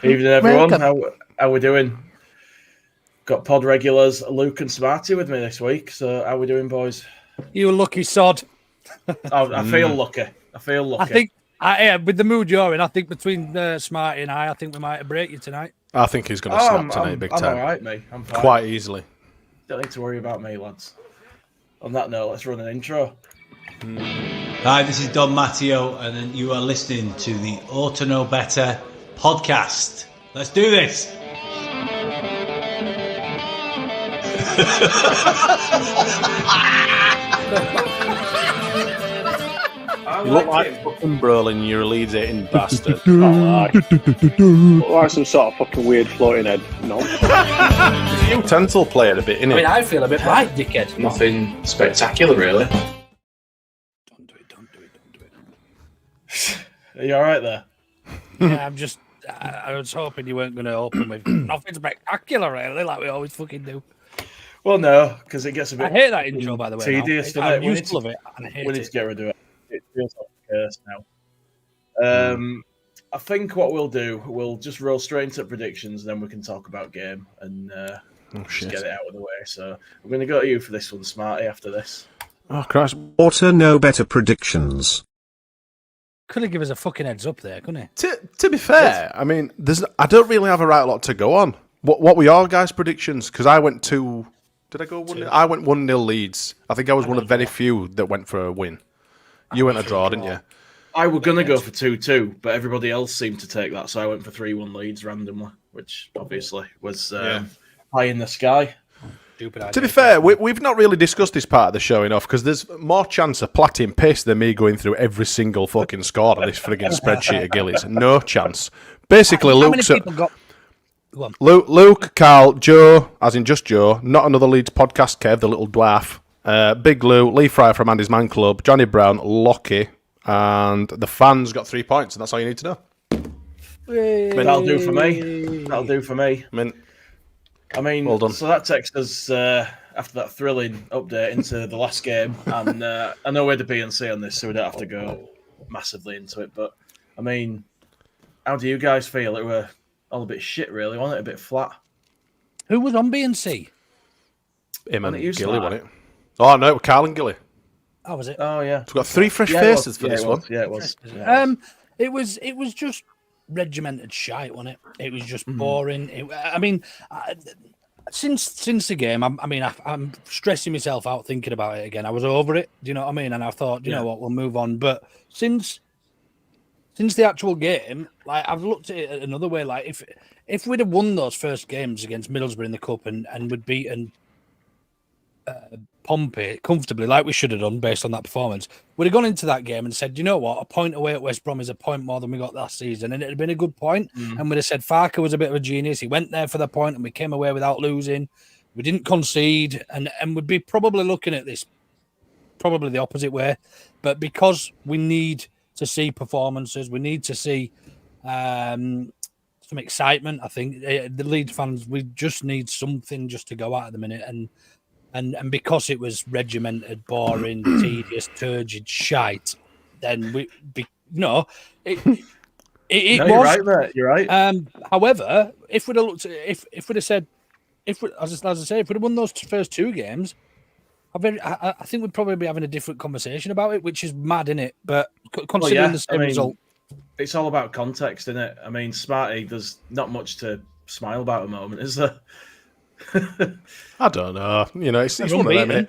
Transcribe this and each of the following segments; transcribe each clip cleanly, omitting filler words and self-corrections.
Evening, everyone. How we doing? Got pod regulars Luke and Smarty with me this week. So how we doing, boys? You lucky sod. I feel lucky. I think, with the mood you're in, I think between Smarty and I think we might break you tonight. I think he's going to snap tonight big time. I'm all right, mate. I'm fine. Quite easily. Don't need to worry about me, lads. On that note, let's run an intro. Hi, this is Don Matteo, and you are listening to the Orta Know Better podcast. Let's do this. You look like fucking Brolin, you're a Leeds eating bastard. Look like some sort of fucking weird floating head. No. You utensil player a bit, innit? I mean, I feel a bit like dickhead. Nothing spectacular, really. Don't do it. Are you all right there? Yeah, I was hoping you weren't going to open with nothing spectacular, really, like we always fucking do. Well, no, because it gets a bit. I hate that intro, by the way. Tedious, doesn't I'm it? used to love it, and I hate we need to get rid of it. It feels like a curse now. I think what we'll do, we'll just roll straight into predictions, and then we can talk about game and just get it out of the way. So I'm going to go to you for this one, Smarty, after this. Oh, Christ. Orta Know Better predictions. Could have given us a fucking heads up there, couldn't he? To be fair, I mean, I don't really have a right lot to go on. What were your guys' predictions? Because I went to... Did I go 1-0? I went 1-0 Leeds. I think I was one of very few that went for a win. You went a draw, didn't you? I was going to go for 2-2, but everybody else seemed to take that, so I went for 3-1 Leeds randomly, which obviously was high in the sky. To be fair, we've not really discussed this part of the show enough, because there's more chance of platting piss than me going through every single fucking score on this frigging spreadsheet of Gillies. No chance. Basically, Luke, Carl, Joe, as in just Joe, not another Leeds podcast, Kev, the little dwarf, Big Lou, Lee Fry from Andy's Man Club, Johnny Brown, Lockie, and the fans got 3 points, and that's all you need to know. That'll do for me. I mean, well done. So that takes us, after that thrilling update, into the last game, and I know we're the B&C on this, so we don't have to go massively into it, but, I mean, how do you guys feel? It were all a bit shit, really, wasn't it? A bit flat. Who was on B&C? Him and Gilly, wasn't it? Oh, no, it was Carl and Gilly. Oh, was it? Oh, yeah. So we've got 3 fresh faces for this one. Yeah, it was. It was just regimented shite, wasn't it? It was just boring. Since the game, I'm stressing myself out thinking about it again. I was over it, do you know what I mean? And I thought, you know what, we'll move on. But since the actual game, like I've looked at it another way. Like if we'd have won those first games against Middlesbrough in the cup and we'd beaten Pompey comfortably, like we should have done based on that performance, we'd have gone into that game and said, you know what, a point away at West Brom is a point more than we got last season, and it'd have been a good point. And we'd have said Farker was a bit of a genius. He went there for the point, and we came away without losing. We didn't concede, and we'd be probably looking at this probably the opposite way. But because we need to see performances, we need to see some excitement. I think the Leeds fans, we just need something just to go at the minute, and because it was regimented, boring, tedious, turgid shite, then it was. You're right, mate. You're right. However, if we'd have looked at if we'd have said, if we'd have won those first 2 games, I think we'd probably be having a different conversation about it, which is mad, innit? But considering the same result, it's all about context, isn't it? I mean, Smarty, there's not much to smile about at the moment, is there? I don't know. You know, it's one of them,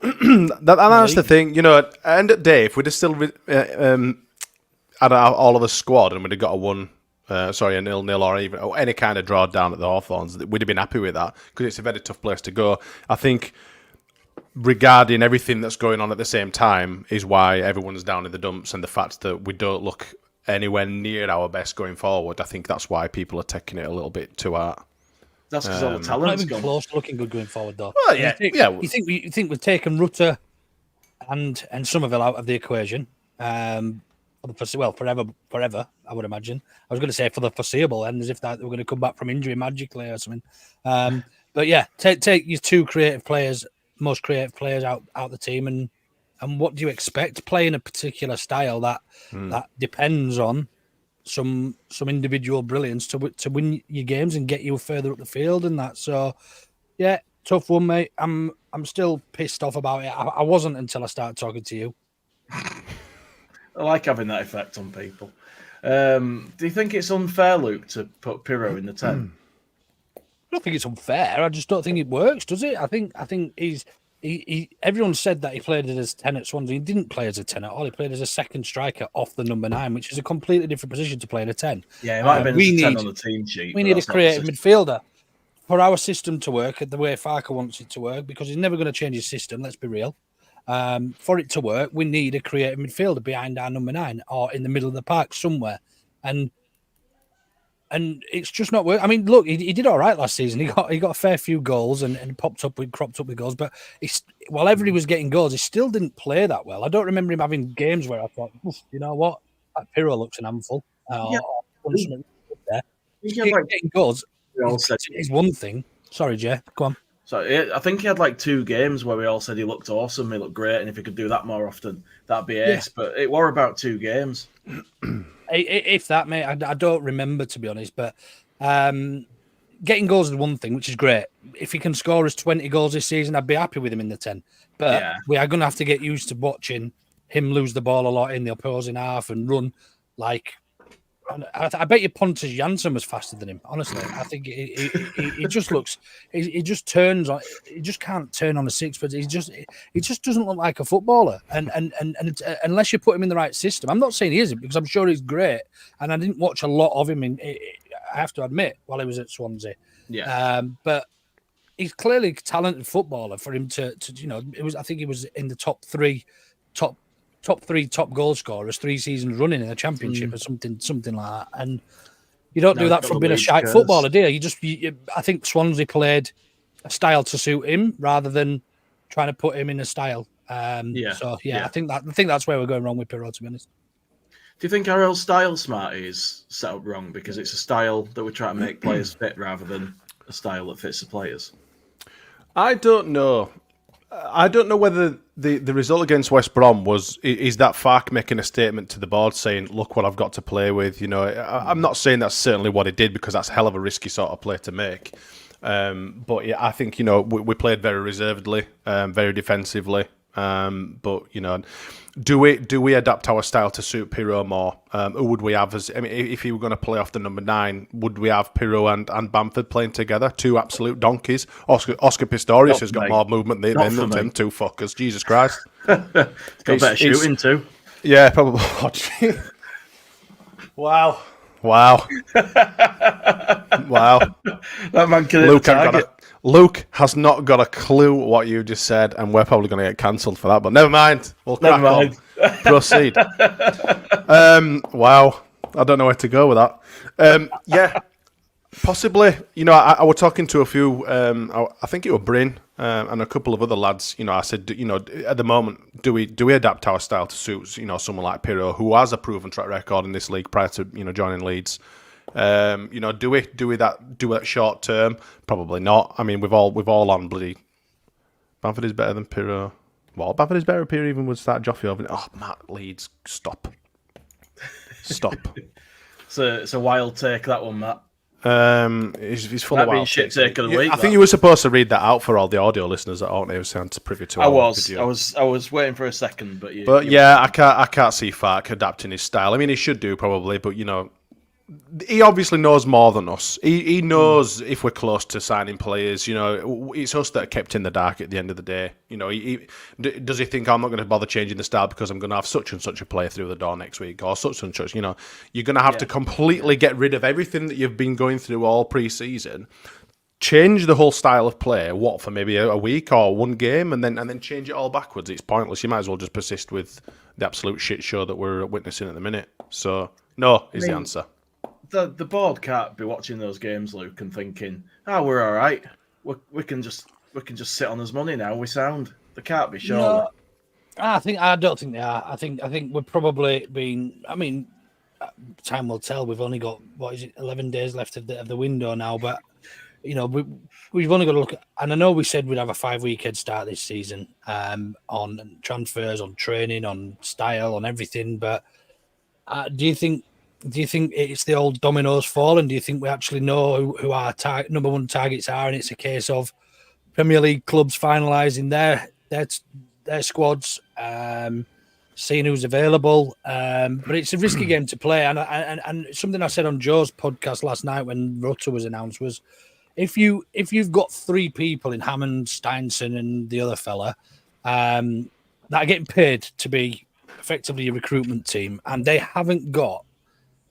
innit? That's the thing. You know, at the end of the day, if we'd have still had all of a squad and we'd have got a 0-0 or any kind of draw down at the Hawthorns, we'd have been happy with that, because it's a very tough place to go. I think regarding everything that's going on at the same time is why everyone's down in the dumps, and the fact that we don't look anywhere near our best going forward. I think that's why people are taking it a little bit too hard. That's because all the talent's gone. Close to looking good going forward, though. Well, yeah, You think we've taken Rutter and Somerville out of the equation? Forever, I would imagine. I was going to say for the foreseeable, and as if that they were going to come back from injury magically or something. But yeah, take your 2 creative players, most creative players out the team, and what do you expect playing a particular style that depends on some individual brilliance to win your games and get you further up the field and that. So, yeah, tough one, mate. I'm still pissed off about it. I wasn't until I started talking to you. I like having that effect on people. Do you think it's unfair, Luke, to put Piroe in the 10? I don't think it's unfair. I just don't think it works, does it? I think he's everyone said that he played as 10 at Swansea. He didn't play as a 10 at all. He played as a second striker off the number 9, which is a completely different position to play in a 10. Yeah, it might have been as a 10 on the team sheet. We need a creative midfielder for our system to work the way Farke wants it to work, because he's never going to change his system, let's be real. For it to work, we need a creative midfielder behind our number 9 or in the middle of the park somewhere. And it's just not working. I mean, look, he did all right last season. He got a fair few goals and cropped up with goals. But while everybody was getting goals, he still didn't play that well. I don't remember him having games where I thought, you know what, that Piroe looks an handful. Getting goals is one thing. Sorry, Jay, go on. So I think he had like 2 games where we all said he looked awesome, he looked great, and if he could do that more often, that'd be ace. Yeah. But it were about 2 games. If that, mate, I don't remember, to be honest. But getting goals is one thing, which is great. If he can score us 20 goals this season, I'd be happy with him in the 10. But we are going to have to get used to watching him lose the ball a lot in the opposing half and run like. I bet you Pontus Jansson was faster than him. Honestly, I think he just looks. He just turns on. He just can't turn on a 6. But he just doesn't look like a footballer. And unless you put him in the right system, I'm not saying he isn't, because I'm sure he's great. And I didn't watch a lot of him. I have to admit, while he was at Swansea. Yeah. But he's clearly a talented footballer for him to it was. I think he was in the top three top goal scorers 3 seasons running in the Championship or something like that. And you don't do that from being a shite footballer, do you? I think Swansea played a style to suit him rather than trying to put him in a style. I think that's where we're going wrong with Piroe, to be honest. Do you think our old style, Smarty, is set up wrong because it's a style that we're trying to make players fit rather than a style that fits the players? I don't know. I don't know whether the result against West Brom is that Farke making a statement to the board saying, look what I've got to play with. You know, I'm not saying that's certainly what he did, because that's a hell of a risky sort of play to make. But yeah, I think, we played very reservedly, very defensively. But, do we adapt our style to suit Piroe more? Who would we have if he were going to play off the number 9, would we have Piroe and Bamford playing together? 2 absolute donkeys. Oscar Pistorius has got more movement than them 2 fuckers. Jesus Christ. Got better shooting too. Yeah, probably. Wow. Wow. That man can hit the target. Luke has not got a clue what you just said, and we're probably going to get cancelled for that. But never mind. We'll crack on. Proceed. Wow. I don't know where to go with that. Yeah, possibly. I was talking to a few. I think it was Bryn and a couple of other lads. I said, at the moment, do we adapt our style to suit someone like Piroe, who has a proven track record in this league prior to joining Leeds? Do we do that short term? Probably not. I mean, we've all on bloody. Bamford is better than Piroe. Well, Bamford is better than Piroe even with start Joffrey over. Oh, Matt Leeds, stop. It's a wild take, that one, Matt. He's full of wild shit take of the week. I think you were supposed to read that out for all the audio listeners that aren't able to privy to. I was waiting for a second, but I can't see Farke adapting his style. I mean, he should do probably, but he obviously knows more than us. He knows if we're close to signing players. It's us that are kept in the dark at the end of the day. Does he think I'm not going to bother changing the style because I'm going to have such and such a player through the door next week, or such and such? You're going to have to completely get rid of everything that you've been going through all pre-season, change the whole style of play. For maybe a week or 1 game, and then change it all backwards. It's pointless. You might as well just persist with the absolute shit show that we're witnessing at the minute. So no is the answer. The board can't be watching those games, Luke, and thinking, we're all right. We can just sit on his money now. We sound. They can't be sure. No, I don't think they are. I think we're probably being. I mean, time will tell. We've only got 11 days left of the window now, but we've only got to look at, and I know we said we'd have a 5-week head start this season on transfers, on training, on style, on everything. But do you think Do you think it's the old dominoes falling? Do you think we actually know who our number one targets are, and it's a case of Premier League clubs finalising their squads, seeing who's available? But it's a risky game to play, and something I said on Joe's podcast last night when Rutter was announced was, if you've got 3 people in Hammond, Steinson, and the other fella that are getting paid to be effectively a recruitment team, and they haven't got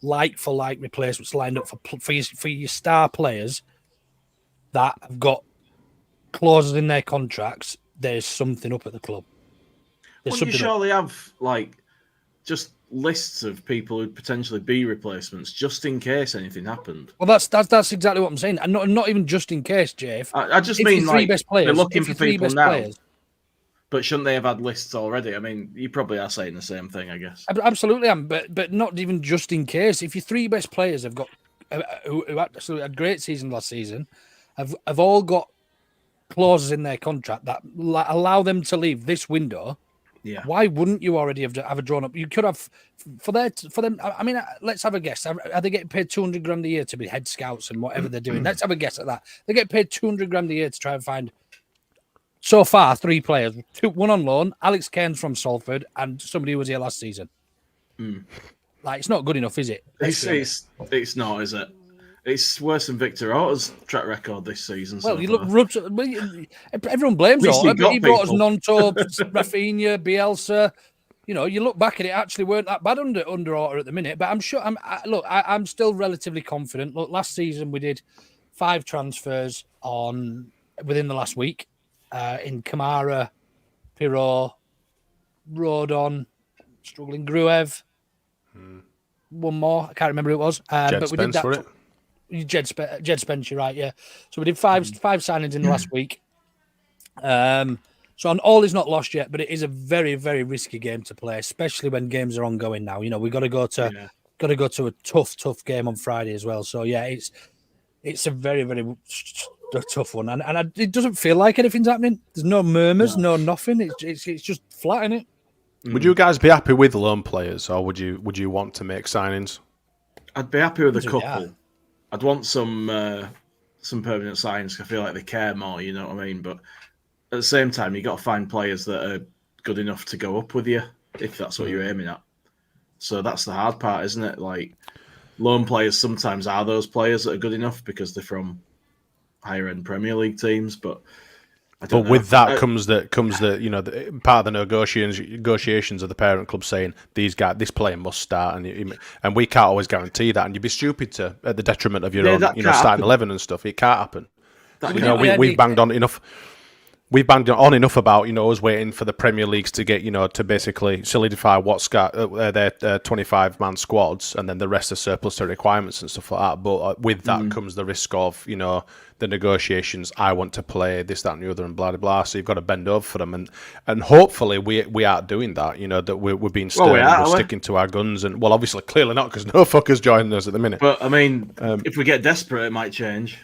like-for-like replacements lined up for your star players that have got clauses in their contracts, there's something up at the club. Wouldn't you surely have just lists of people who'd potentially be replacements just in case anything happened? Well, that's exactly what I'm saying, and not even just in case, Jeff. I just mean they're looking for people now. But shouldn't they have had lists already? I mean, you probably are saying the same thing, I guess. Absolutely, but not even just in case. If your 3 best players have got who actually had a great season last season, have all got clauses in their contract that allow them to leave this window. Yeah. Why wouldn't you already have a drawn up? You could have for them. I mean, let's have a guess. Are they getting paid $200,000 a year to be head scouts and whatever they're doing? Let's have a guess at that. They get paid $200,000 a year to try and find. So far, 3 players, 1 on loan, Alex Cairns from Salford, and somebody who was here last season. It's not good enough, is it? It's not, is it? It's worse than Victor Orta's track record this season. Well, everyone blames Orta, but he brought us Nonto, Rafinha, Bielsa. You look back at it, actually weren't that bad under Orta at the minute. But I'm sure. I'm still relatively confident. Look, last season we did 5 transfers within the last week. In Kamara, Piroe, Rodon, struggling Gruev, one more. I can't remember who it was. But we did that. Jed Spence, you're right, yeah. So we did five signings in the last week. So all is not lost yet, but it is a very, very risky game to play, especially when games are ongoing now. We've got to go to a tough game on Friday as well. So yeah, it's a very, very tough one, and it doesn't feel like anything's happening. There's no murmurs, no nothing. It's just flat, isn't it? Would you guys be happy with loan players, or would you want to make signings? I'd be happy with a couple. Yeah. I'd want some permanent signings. I feel like they care more. You know what I mean? But at the same time, you got to find players that are good enough to go up with you if that's what you're aiming at. So that's the hard part, isn't it? Like, loan players sometimes are those players that are good enough because they're from higher end Premier League teams, but with that comes the part of the negotiations of the parent club saying this player must start, and we can't always guarantee that, and you'd be stupid to at the detriment of your own starting 11 and stuff. It can't happen. We've banged on enough. We've banged on enough about us waiting for the Premier Leagues to get to basically solidify what's got their 25-man squads, and then the rest are surplus to requirements and stuff like that. But with that comes the risk of the negotiations. I want to play this, that, and the other, and blah blah blah. So you've got to bend over for them, and hopefully we aren't doing that. That we're being stern, we're sticking to our guns, and obviously clearly not, because no fuckers joining us at the minute. But I mean, if we get desperate, it might change.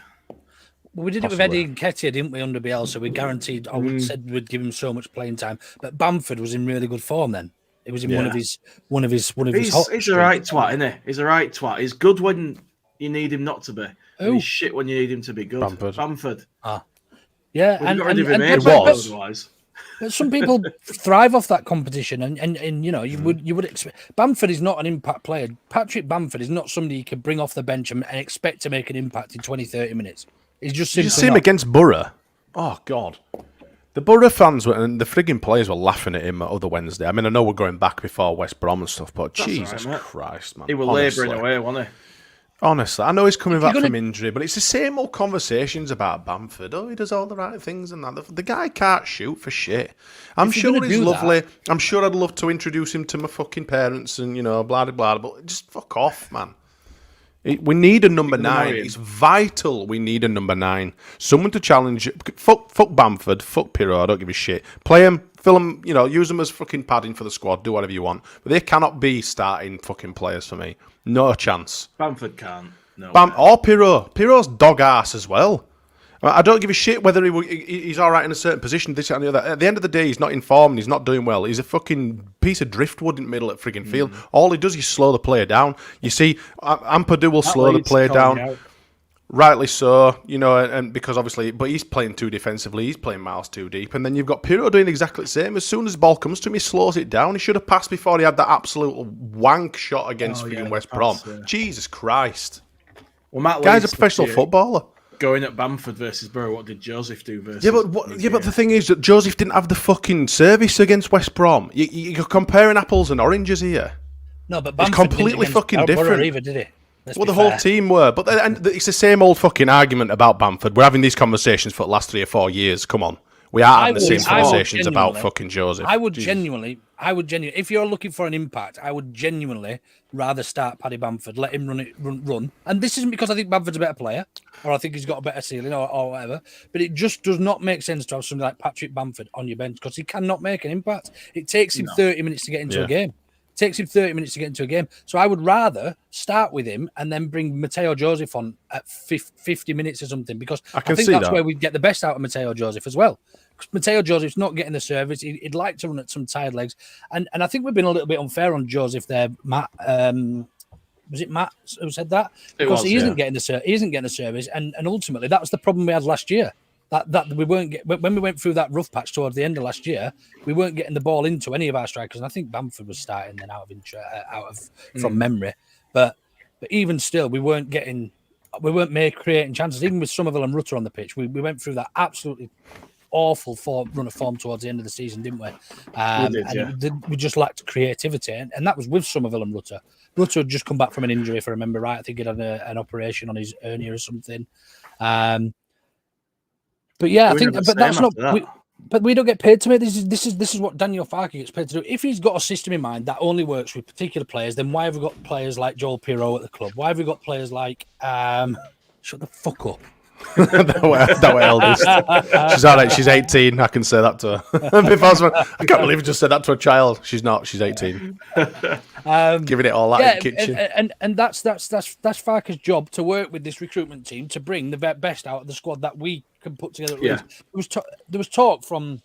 Well, we did it with Eddie Nketiah, didn't we, under Bielsa? We guaranteed, said we'd give him so much playing time. But Bamford was in really good form then. It was in one of his He's a right twat, isn't he? He's a right twat. He's good when you need him not to be. He's shit when you need him to be good. Bamford. Yeah, otherwise. But some people thrive off that competition, and you would expect. Bamford is not an impact player. Patrick Bamford is not somebody you could bring off the bench and expect to make an impact in 20-30 minutes. He's just. Did you see him against Borough? Oh God, the Borough fans and the frigging players were laughing at him other Wednesday. I mean, I know we're going back before West Brom and stuff, but that's Jesus Christ, man! He was labouring away, wasn't he? Honestly, I know he's coming back from injury, but it's the same old conversations about Bamford. Oh, he does all the right things and that. The guy can't shoot for shit. I'm sure he's lovely. I'm sure I'd love to introduce him to my fucking parents and, blah, blah, blah. But just fuck off, man. We need a number 9. It's vital we need a number 9. Someone to challenge. Fuck Bamford. Fuck Piroe. I don't give a shit. Play him, fill him, use them as fucking padding for the squad. Do whatever you want. But they cannot be starting fucking players for me. No chance. Bamford can't. No. Or Piroe. Piroe's dog ass as well. I don't give a shit whether he's all right in a certain position, this and the other. At the end of the day, he's not informed, he's not doing well. He's a fucking piece of driftwood in the middle of the frigging field. All he does is slow the player down. You see, Ampadu will slow the player down. Rightly so, and because obviously, but he's playing too defensively, he's playing miles too deep, and then you've got Piroe doing exactly the same. As soon as the ball comes to him, he slows it down. He should have passed before he had that absolute wank shot against West Brom. Jesus Christ. Well, Matt guy's a professional footballer. Going at Bamford versus Borough, what did Joseph do versus... but the thing is that Joseph didn't have the fucking service against West Brom. You're comparing apples and oranges here. No, but Bamford it's completely fucking different. Either, did he? The whole team were. But it's the same old fucking argument about Bamford. We're having these conversations for the last 3 or 4 years. Come on. We are having the same conversations about fucking Joseph. I would genuinely, if you're looking for an impact, I would genuinely rather start Paddy Bamford, let him run. And this isn't because I think Bamford's a better player, or I think he's got a better ceiling, or whatever. But it just does not make sense to have somebody like Patrick Bamford on your bench because he cannot make an impact. It takes him 30 minutes to get into a game. Takes him 30 minutes to get into a game. So I would rather start with him and then bring Mateo Joseph on at 50 minutes or something, because I think that's where we'd get the best out of Mateo Joseph as well. Because Mateo Joseph's not getting the service. He'd like to run at some tired legs. And I think we've been a little bit unfair on Joseph there, Matt. Was it Matt who said that? Because he isn't getting the service. And ultimately, that was the problem we had last year. That we weren't when we went through that rough patch towards the end of last year, we weren't getting the ball into any of our strikers, and I think Bamford was starting then from memory, but even still, we weren't creating chances. Even with Somerville and Rutter on the pitch, we went through that absolutely awful run of form towards the end of the season, didn't we? We just lacked creativity, and that was with Somerville and Rutter. Rutter had just come back from an injury, if I remember right. I think he'd had an operation on his hernia or something. But yeah, I think, but that's not. But we don't get paid to make this. This is what Daniel Farke gets paid to do. If he's got a system in mind that only works with particular players, then why have we got players like Joel Piroe at the club? Why have we got players like shut the fuck up? that way eldest. She's all right. She's 18. I can say that to her. I can't believe I just said that to a child. She's not. She's 18. Giving it all that in the kitchen. And that's Farke's job, to work with this recruitment team to bring the best out of the squad that we can put together. Yeah. There was talk from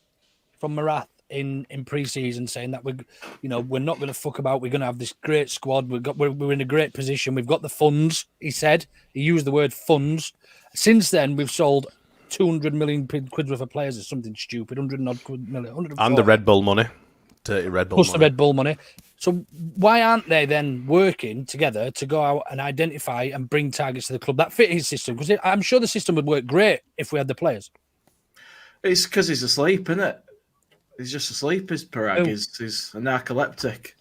Marath in pre-season saying that we're not going to fuck about. We're going to have this great squad. We're in a great position. We've got the funds. He said. He used the word funds. Since then, we've sold 200 million quid worth of players or something stupid, 100 odd million. And the Red Bull money. Dirty Red Bull money. Plus the Red Bull money. So why aren't they then working together to go out and identify and bring targets to the club that fit his system? Because I'm sure the system would work great if we had the players. It's because he's asleep, isn't it? He's just asleep, his Parag. He's a narcoleptic.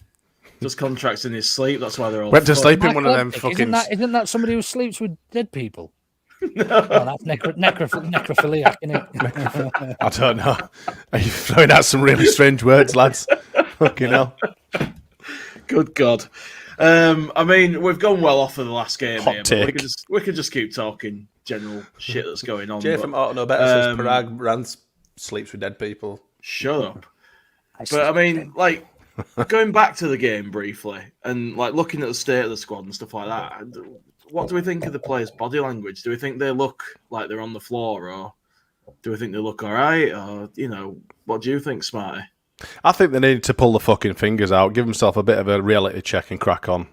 Does contracts in his sleep. That's why they're all... Went to sleep in one of them fucking... Isn't that somebody who sleeps with dead people? No. Oh, that's necrophilia, isn't it? I don't know. Are you throwing out some really strange words, lads? Fucking hell. Good God. I mean, we've gone well off of the last game Hot here, take. but we could just keep talking general shit that's going on. Jay from Orta No Better says Parag Rance sleeps with dead people. Shut up. But I mean, like, going back to the game briefly and like looking at the state of the squad and stuff like that, what do we think of the players' body language? Do we think they look like they're on the floor, or do we think they look all right? Or, what do you think, Smarty? I think they need to pull the fucking fingers out, give themselves a bit of a reality check and crack on,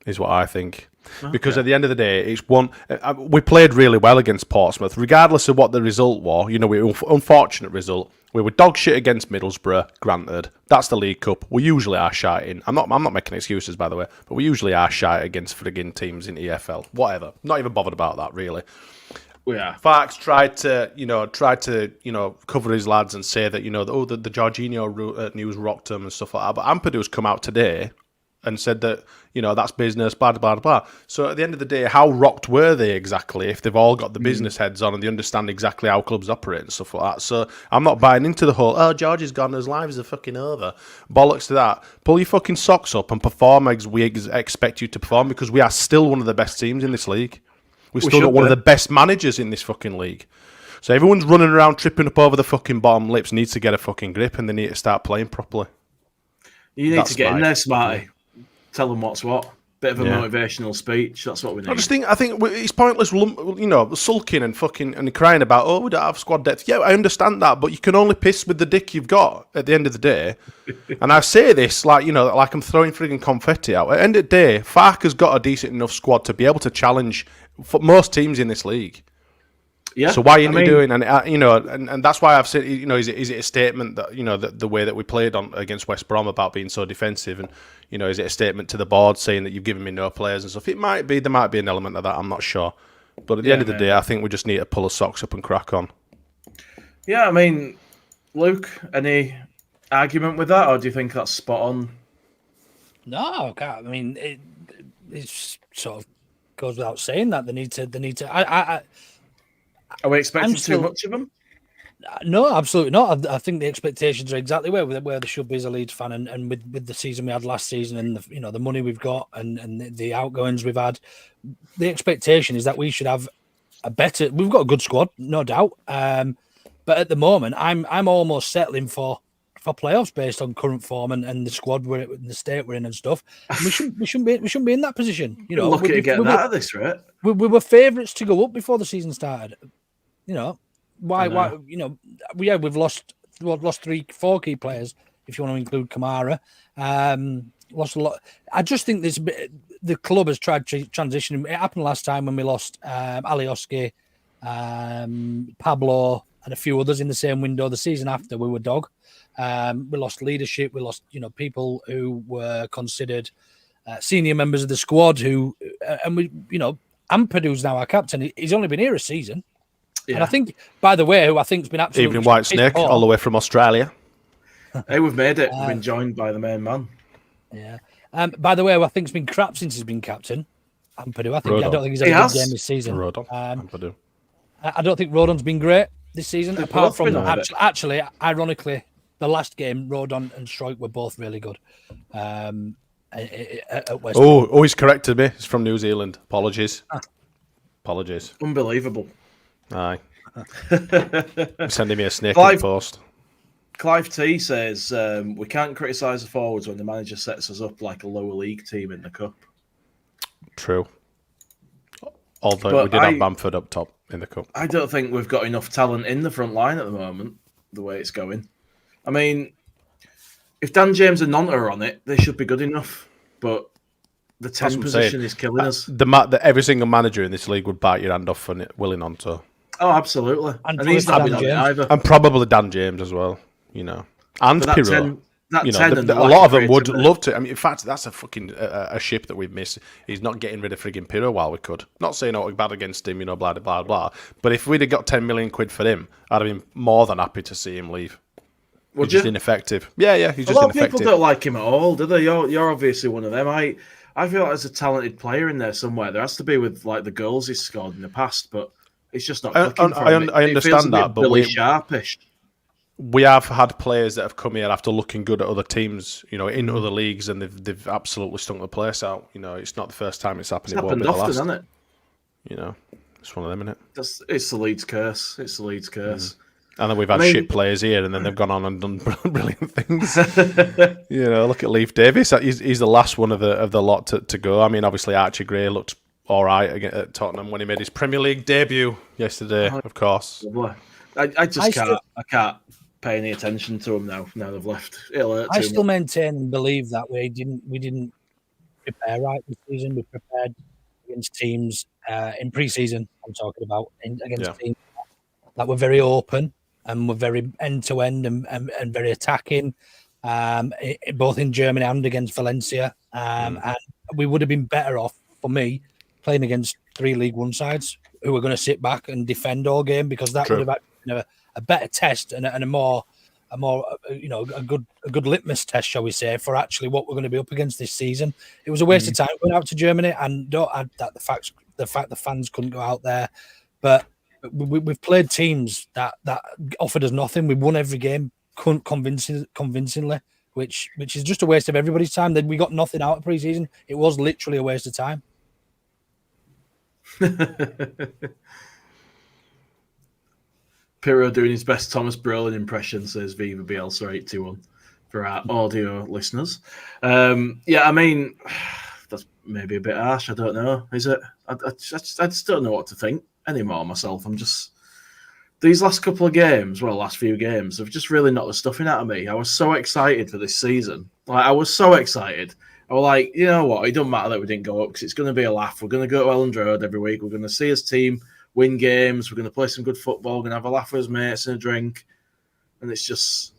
is what I think. Okay. Because at the end of the day, it's one. We played really well against Portsmouth, regardless of what the result was. Unfortunate result. We were dog shit against Middlesbrough. Granted, that's the League Cup. We usually are shite in. I'm not making excuses, by the way, but we usually are shite against frigging teams in EFL. Whatever. Not even bothered about that, really. Yeah. Farks tried to cover his lads and say that the Jorginho news rocked him and stuff like that. But Ampadu's come out today and said that that's business, blah blah blah. So at the end of the day, how rocked were they exactly if they've all got the business heads on and they understand exactly how clubs operate and stuff like that? So I'm not buying into the whole George is gone, his lives are fucking over. Bollocks to that. Pull your fucking socks up and perform as we expect you to perform, because we are still one of the best teams in this league. We've still got one of the best managers in this fucking league. So everyone's running around tripping up over the fucking bottom lips needs to get a fucking grip, and they need to start playing properly. You need to get in there, Smarty. Tell them what's what. Bit of a motivational speech. That's what we need. I think it's pointless, sulking and fucking and crying about, oh, we don't have squad depth. Yeah, I understand that, but you can only piss with the dick you've got at the end of the day. And I say this like I'm throwing frigging confetti out. At the end of the day, Farke's got a decent enough squad to be able to challenge for most teams in this league. Yeah. So why aren't you doing? And that's why I've said, is it a statement that the way that we played on against West Brom about being so defensive, and is it a statement to the board saying that you've given me no players and stuff? There might be an element of that. I'm not sure, but at the end of the day, I think we just need to pull our socks up and crack on. Yeah, I mean, Luke, any argument with that, or do you think that's spot on? No, I mean it sort of goes without saying that they need to. Are we expecting too much of them? No, absolutely not. I think the expectations are exactly where they should be as a Leeds fan, and with the season we had last season, and the money we've got, and the outgoings we've had, the expectation is that we should have a better. We've got a good squad, no doubt. But at the moment, I'm almost settling for playoffs based on current form and the squad we're in, the state we're in and stuff. And we shouldn't be in that position. Lucky to get out of this, right? We were favourites to go up before the season started. Why? We've lost 3-4 key players if you want to include Kamara. Lost a lot. I just think the club has tried to transition. It happened last time when we lost Alioski, Pablo, and a few others in the same window. The season after, we were dog. We lost leadership. We lost people who were considered senior members of the squad. Ampadu, now our captain, he's only been here a season. Yeah. And I think, by the way, who I think's been absolutely... Evening White Snake, all the way from Australia. Hey, we've made it. We've been joined by the main man. Yeah. By the way, who I think's been crap since he's been captain, Ampadu. I don't think he's had a good game this season. Ampadu. I don't think Rodon's been great this season, apart from... Actually, ironically, the last game, Rodon and Stroik were both really good. At West Brom. He's corrected me. He's from New Zealand. Apologies. Unbelievable. Aye. Sending me a snake in the post. Clive T says we can't criticise the forwards when the manager sets us up like a lower league team in the cup. True. Although we did have Bamford up top in the cup. I don't think we've got enough talent in the front line at the moment, the way it's going. I mean, if Dan James and Nonta are on it, they should be good enough. But the 10 position is killing us. Every single manager in this league would bite your hand off for Willie Nonta. Oh, absolutely. And he's not been on it either. And probably Dan James as well, And Piroe. A lot of them would love to. I mean, in fact, that's a fucking a ship that we've missed. He's not getting rid of frigging Piroe while we could. Not saying we're bad against him, blah, blah, blah. But if we'd have got 10 million quid for him, I'd have been more than happy to see him leave. He's just ineffective. Yeah, he's just ineffective. A lot of people don't like him at all, do they? You're obviously one of them. I feel like there's a talented player in there somewhere. There has to be with like the goals he's scored in the past, but it's just not clicking for him. I understand that, but Billy Sharpish. We have had players that have come here after looking good at other teams, in other leagues, and they've absolutely stunk the place out. It's not the first time it's happened. It's happened often, hasn't it? It's one of them, isn't it? It's the Leeds curse. It's the Leeds curse. And then we've had shit players here, and then they've gone on and done brilliant things. Look at Leif Davis. He's the last one of the lot to go. I mean, obviously Archie Gray looked all right at Tottenham when he made his Premier League debut yesterday. Of course, I can't pay any attention to him now they've left. I still maintain and believe that we didn't prepare right this season. We prepared against teams in pre-season. I'm talking about against teams that were very open and were very end-to-end and very attacking, both in Germany and against Valencia. And we would have been better off, for me, playing against 3 League One sides who were going to sit back and defend all game, because that would have been a better test and a good litmus test, shall we say, for actually what we're going to be up against this season. It was a waste of time going out to Germany, and don't add that the fact the fans couldn't go out there, but we've played teams that offered us nothing. We won every game convincingly, which is just a waste of everybody's time. Then we got nothing out of pre-season. It was literally a waste of time. Piroe doing his best Thomas Brolin impression, says Viva Bielsa 821 for our audio listeners. I mean, that's maybe a bit harsh. I don't know. Is it? I just don't know what to think anymore myself. I'm just... These last couple of games, last few games, have just really knocked the stuffing out of me. I was so excited for this season. I was so excited. I was like, you know what? It doesn't matter that we didn't go up because it's going to be a laugh. We're going to go to Elland Road every week. We're going to see his team win games. We're going to play some good football. We're going to have a laugh with his mates and a drink. And it's just...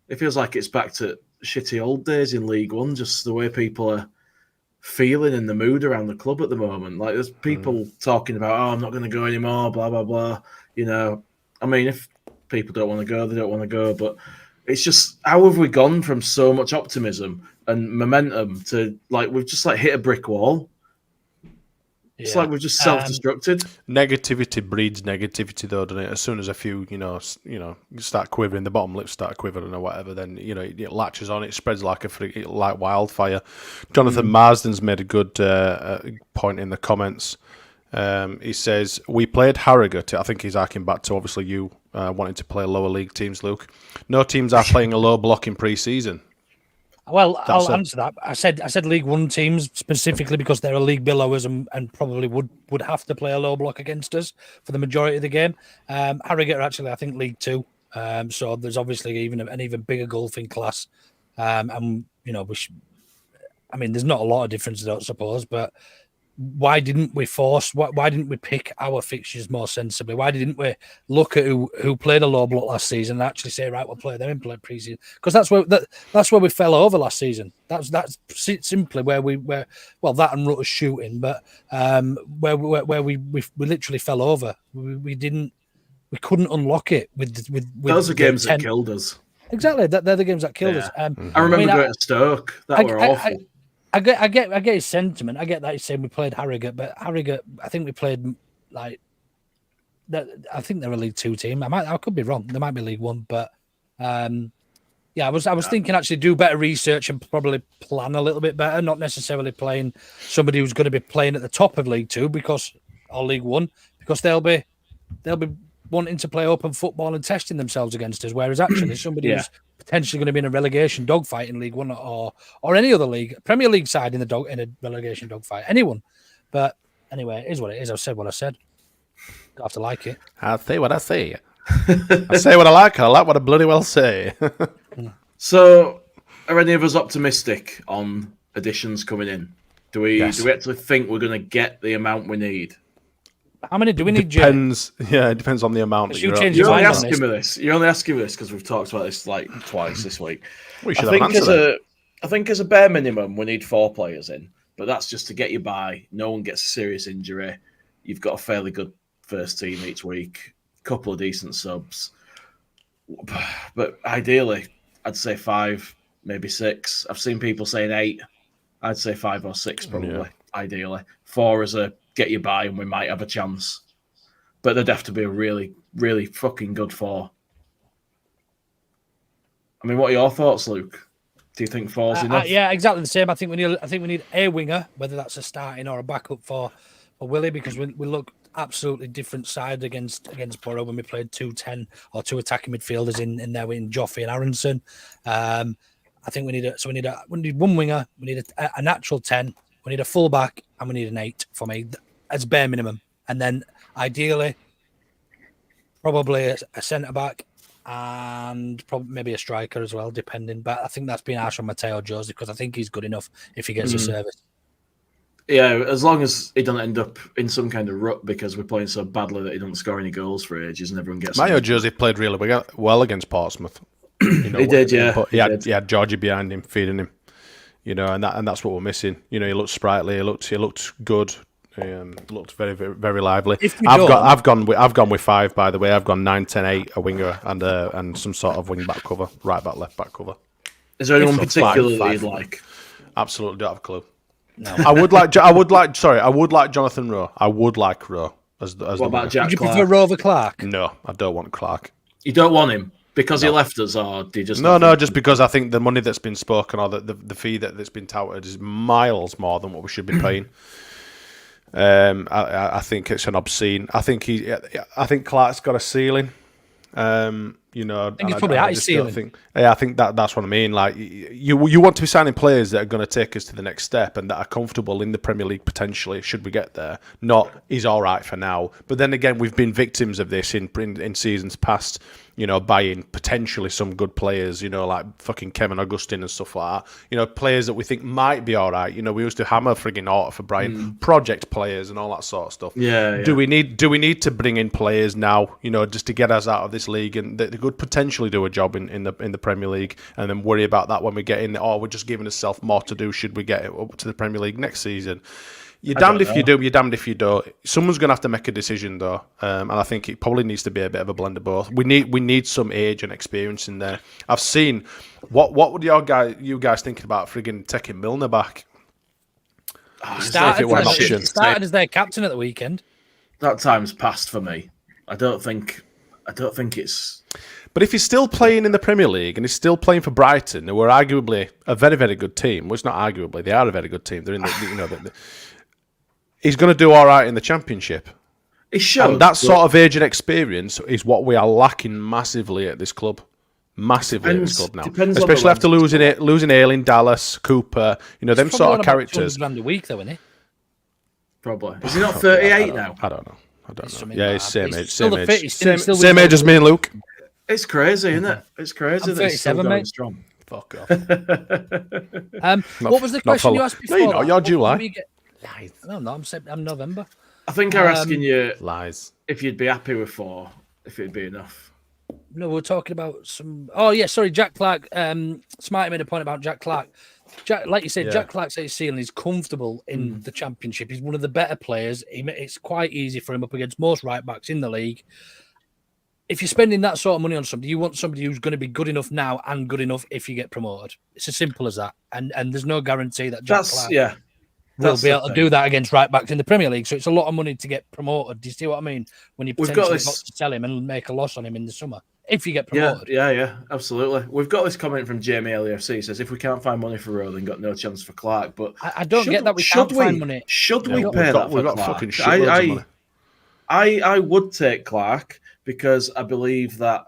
It feels like it's back to shitty old days in League One, just the way people are feeling in the mood around the club at the moment. Like, there's people talking about, I'm not going to go anymore, blah, blah, blah. You know, I mean, if people don't want to go, they don't want to go. But it's just, how have we gone from so much optimism and momentum to, we've just, hit a brick wall? It's like we've just self-destructed. Negativity breeds negativity, though, doesn't it? As soon as a few, start quivering, the bottom lips start quivering or whatever, then it latches on. It spreads like wildfire. Jonathan Marsden's made a good point in the comments. He says we played Harrogate. I think he's harking back to obviously you wanting to play lower league teams, Luke. No teams are playing a low block in pre-season. Well, I'll answer that. I said League One teams specifically because they're a league below us and probably would have to play a low block against us for the majority of the game. Harrogate are actually, I think, League Two, so there's obviously an even bigger golfing class. And there's not a lot of difference, I don't suppose, but why didn't we why didn't we pick our fixtures more sensibly? Why didn't we look at who played a low block last season and actually say, right, we'll play them in pre-season? Because that's where we fell over last season. That's simply where that and Rutter's shooting, but where we literally fell over. We couldn't unlock it with those are games that killed us. Exactly, they're the games that killed us. I remember going to Stoke. That were awful. I get his sentiment. I get that he's saying we played Harrogate, but Harrogate, I think we played I think they're a League Two team. I could be wrong. They might be League One, but I was thinking actually do better research and probably plan a little bit better. Not necessarily playing somebody who's going to be playing at the top of League Two or League One because they'll be wanting to play open football and testing themselves against us. Whereas actually somebody who's potentially going to be in a relegation dogfight in League One or any other league, Premier League side in a relegation dogfight, anyone. But anyway, it is what it is. I've said what I said. Don't have to like it. I say what I say. I say what I like. I like what I bloody well say. So, are any of us optimistic on additions coming in? Do we actually think we're going to get the amount we need? How many do we need? Depends. Yeah, it depends on the amount. You're only asking me this. You're only asking me this because we've talked about this twice this week. We should have an answer. I think as a bare minimum, we need 4 players in, but that's just to get you by. No one gets a serious injury. You've got a fairly good first team each week. Couple of decent subs, but ideally, I'd say 5, maybe 6. I've seen people saying 8. I'd say 5 or 6 probably. Yeah. Ideally, 4 as a get you by, and we might have a chance. But there'd have to be a really, really fucking good 4. I mean, what are your thoughts, Luke? Do you think 4's enough? Yeah, exactly the same. I think we need a winger, whether that's a starting or a backup for Willie, because we look absolutely different side against Piroe when we played 2-10 or 2 attacking midfielders in there in Joffrey and Aronson. I think we need one winger, we need a natural 10, we need a full back, and we need an 8 for me as bare minimum. And then ideally, probably a centre back and probably maybe a striker as well, depending. But I think that's been harsh on Mateo Jose because I think he's good enough if he gets a service. Yeah, as long as he doesn't end up in some kind of rut because we're playing so badly that he doesn't score any goals for ages and everyone gets... Mateo Jose played really well against Portsmouth. He did, yeah. But he had Georgie behind him, feeding him. And that's what we're missing. He looked sprightly. He looked good. Looked very, very, very lively. I've gone with 5, by the way. I've gone 9, 10, 8, a winger and some sort of wing back cover, right back, left back cover. Is there anyone particular that you'd like? Absolutely, don't have a clue. No. I would like Jonathan Rowe. I would like Rowe as what about Jack? Would you prefer Rowe over Clark? No, I don't want Clark. You don't want him because he left us, or do you just just because I think the money that's been spoken or the fee that's been touted is miles more than what we should be paying. I think it's an obscene. I think Clark's got a ceiling. I think it's probably at his ceiling. I think that's what I mean. Like you want to be signing players that are going to take us to the next step and that are comfortable in the Premier League potentially, should we get there. Not he's all right for now. But then again, we've been victims of this in seasons past. Buying potentially some good players, like fucking Kevin Augustine and stuff like that. Players that we think might be all right. We used to hammer frigging Orta for Brian, project players and all that sort of stuff. Yeah. Do we need to bring in players now, just to get us out of this league and that could potentially do a job in the Premier League, and then worry about that when we get in? Or we're just giving ourselves more to do should we get it up to the Premier League next season? You're damned if you do, you're damned if you don't. Someone's going to have to make a decision, though, and I think it probably needs to be a bit of a blend of both. We need some age and experience in there. I've seen what would you guys thinking about frigging taking Milner back? Started as their captain at the weekend. That time's passed for me. I don't think it's. But if he's still playing in the Premier League and he's still playing for Brighton, who are arguably a very, very good team, well, it's not arguably, they are a very good team. They're in the he's going to do all right in the Championship. He should. And that sort of age and experience is what we are lacking massively at this club. Massively at this club now. Especially after losing Ayling, Dallas, Cooper, them sort of characters. £200 a week, though, isn't he? Probably. Is he not 38 now? I don't know. Yeah, he's same age. Same age as me and Luke. It's crazy, isn't it? It's crazy that he's still going strong. Fuck off. What was the question you asked before? No, you're July. Lies. No, I'm November. I think I'm asking you lies if you'd be happy with 4, if it'd be enough. No, we're talking about some. Oh yeah, sorry, Jack Clark. Smarty made a point about Jack Clark. Like you said, Jack Clark's at his ceiling. He's comfortable in the Championship. He's one of the better players. It's quite easy for him up against most right backs in the league. If you're spending that sort of money on somebody, you want somebody who's going to be good enough now and good enough if you get promoted. It's as simple as that. And there's no guarantee that Jack Clark will be able to do that against right backs in the Premier League. So it's a lot of money to get promoted. Do you see what I mean? When you potentially got to sell him and make a loss on him in the summer. If you get promoted. Yeah, absolutely. We've got this comment from Jamie LFC. He says, if we can't find money for Rowe, then got no chance for Clark. But I don't get that we can't find money. Should we pay that for Clark? I would take Clark because I believe that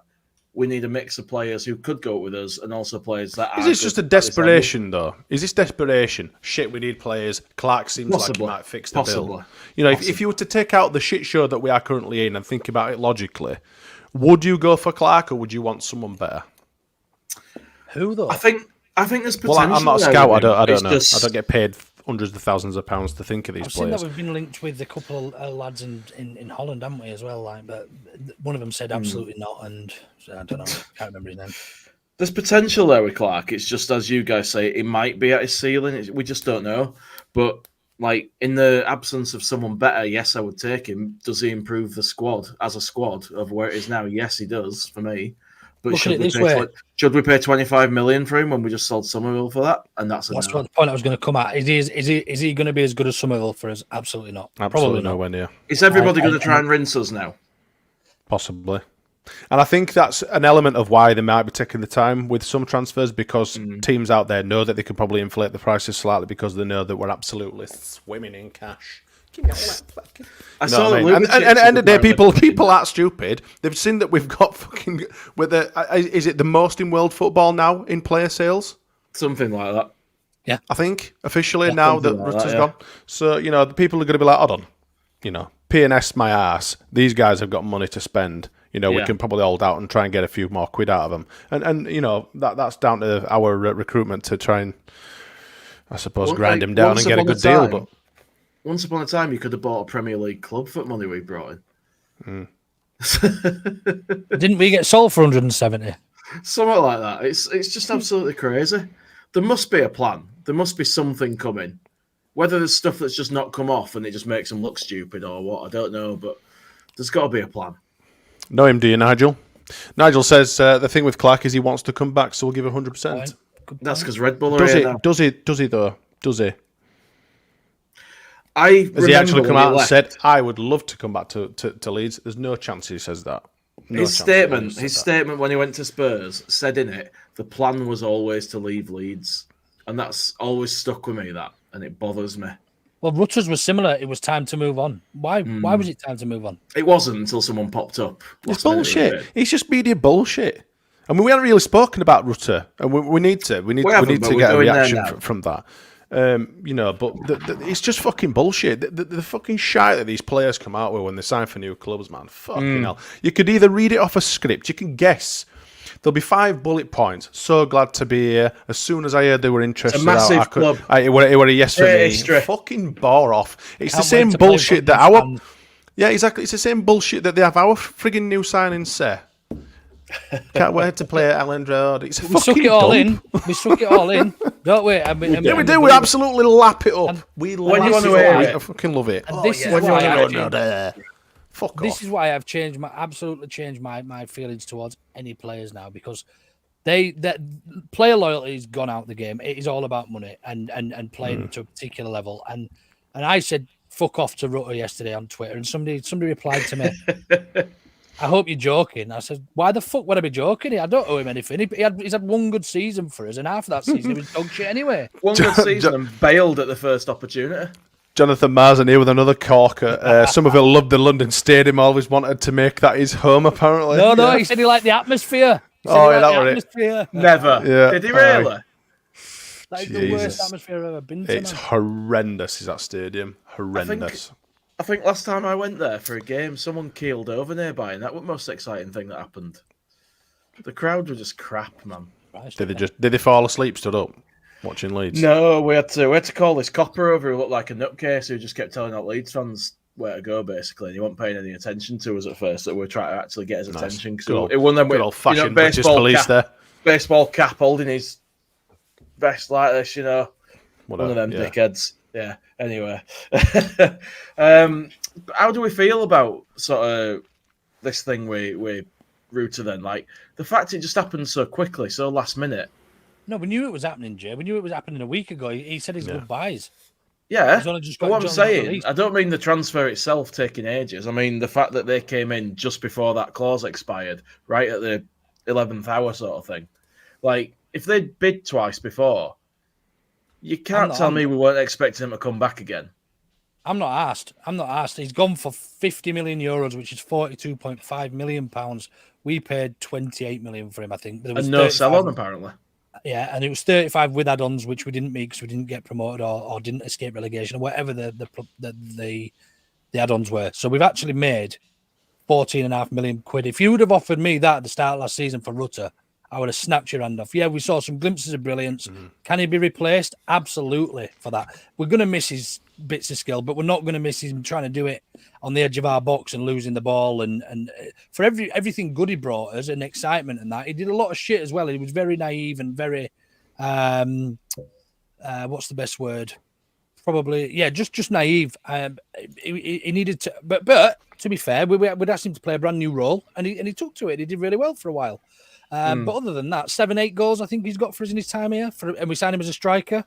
we need a mix of players who could go with us and also players that are. Is this just a desperation, though? Is this desperation? Shit, we need players. Clark seems like he might fix the bill. If you were to take out the shit show that we are currently in and think about it logically, would you go for Clark or would you want someone better? Who though? I think there's potential. Well, I'm not a scout. I don't know. I don't get paid hundreds of thousands of pounds to think of these players. I've seen that we've been linked with a couple of lads in Holland, haven't we, as well? But one of them said absolutely not, and I don't know. I can't remember his name. There's potential there with Clark. It's just as you guys say, it might be at his ceiling. We just don't know. But in the absence of someone better, yes, I would take him. Does he improve the squad as a squad of where it is now? Yes, he does for me. But should we pay 25 million for him when we just sold Somerville for that? And that's what the point I was going to come at. Is he going to be as good as Somerville for us? Absolutely not. Absolutely nowhere near. Is everybody going to try and rinse us now? Possibly. And I think that's an element of why they might be taking the time with some transfers, because teams out there know that they can probably inflate the prices slightly because they know that we're absolutely swimming in cash. I saw that. And at the end of the day, people aren't stupid. They've seen that we've got fucking is it the most in world football now in player sales? Something like that. Yeah, I think officially now that Rutter's gone. So the people are going to be like, hold on, P&S my ass. These guys have got money to spend. We can probably hold out and try and get a few more quid out of them. And that's down to our recruitment to try and, I suppose, grind him down and get a good deal. But once upon a time, you could have bought a Premier League club for money we brought in. Didn't we get sold for 170? Something like that. It's just absolutely crazy. There must be a plan. There must be something coming. Whether there's stuff that's just not come off and it just makes them look stupid or what, I don't know. But there's got to be a plan. Know him, do you, Nigel? Nigel says the thing with Clark is he wants to come back, so we'll give 100%. That's because Red Bull are here now. Does he, though? Does he? Has he actually come out and said, I would love to come back to Leeds? There's no chance he says that. His statement when he went to Spurs said in it, the plan was always to leave Leeds. And that's always stuck with me, and it bothers me. Well, Rutter's was similar. It was time to move on. Why was it time to move on? It wasn't until someone popped up. It's bullshit. It's just media bullshit. I mean, we haven't really spoken about Rutter, and we need to. We need to get a reaction from that. But it's just fucking bullshit. The fucking shite that these players come out with when they sign for new clubs, man. Fucking hell. You could either read it off a script. You can guess. There'll be 5 bullet points. So glad to be here. As soon as I heard they were interested, it's a massive club. It were a yes for me. Fucking bore off. It's the same bullshit that our. Yeah, exactly. It's the same bullshit that they have our frigging new signings say. Can't wait to play at Ellen Road. It's we suck it all in. We suck it all in, don't we? We do. We absolutely lap it up. We lap it up. I fucking love it. And this is why This is why I've absolutely changed my feelings towards any players now, because that player loyalty has gone out the game. It is all about money and playing to a particular level. And I said fuck off to Rutter yesterday on Twitter, and somebody replied to me, I hope you're joking. I said, why the fuck would I be joking? I don't owe him anything. He's had one good season for us, and half of that season he was dog shit anyway. One good season and bailed at the first opportunity. Jonathan Marsden here with another corker. Somerville loved the London Stadium, always wanted to make that his home, apparently. No, he said he liked the atmosphere. Never. Yeah. Did he really? That is the worst atmosphere I've ever been to. It's horrendous, is that stadium. Horrendous. I think last time I went there for a game, someone keeled over nearby, and that was the most exciting thing that happened. The crowd were just crap, man. Did they fall asleep, stood up, watching Leeds? No, we had to call this copper over who looked like a nutcase who just kept telling our Leeds fans where to go, basically. And he wasn't paying any attention to us at first, so we were trying to actually get his attention. It won them with old-fashioned British police there. Baseball cap holding his vest like this, one of them dickheads. Yeah. Anyway, how do we feel about sort of this thing with Rutter then? Like the fact it just happened so quickly, so last minute. No, we knew it was happening, Jay. We knew it was happening a week ago. He said his goodbyes. Yeah, but what I'm saying, I don't mean the transfer itself taking ages. I mean the fact that they came in just before that clause expired, right at the 11th hour sort of thing. Like if they'd bid twice before. You can't tell me we weren't expecting him to come back again. I'm not asked. He's gone for 50 million euros, which is 42.5 million pounds. We paid 28 million for him, I think. But and no sell-on, apparently. Yeah, and it was 35 with add-ons, which we didn't meet because we didn't get promoted or didn't escape relegation or whatever the add-ons were. So we've actually made 14.5 million quid. If you would have offered me that at the start of last season for Rutter, I would have snapped your hand off. Yeah, we saw some glimpses of brilliance. Can he be replaced? Absolutely for that. We're going to miss his bits of skill, but we're not going to miss him trying to do it on the edge of our box and losing the ball. And for everything good he brought us and excitement and that, he did a lot of shit as well. He was very naive and very, what's the best word? Probably, yeah, just naive. He needed to, but to be fair, we'd asked him to play a brand new role, and he took to it. He did really well for a while. But other than that, 7-8 goals I think he's got for us in his time here. And we signed him as a striker.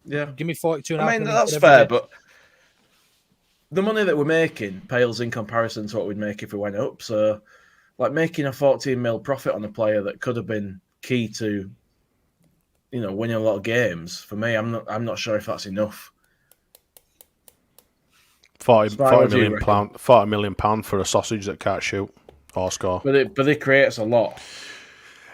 Yeah. Give me 42. I mean, that's fair, but the money that we're making pales in comparison to what we'd make if we went up. So, like, making a 14 mil profit on a player that could have been key to, winning a lot of games, for me, I'm not sure if that's enough. 40 million pound for a sausage that can't shoot or score. But it creates a lot.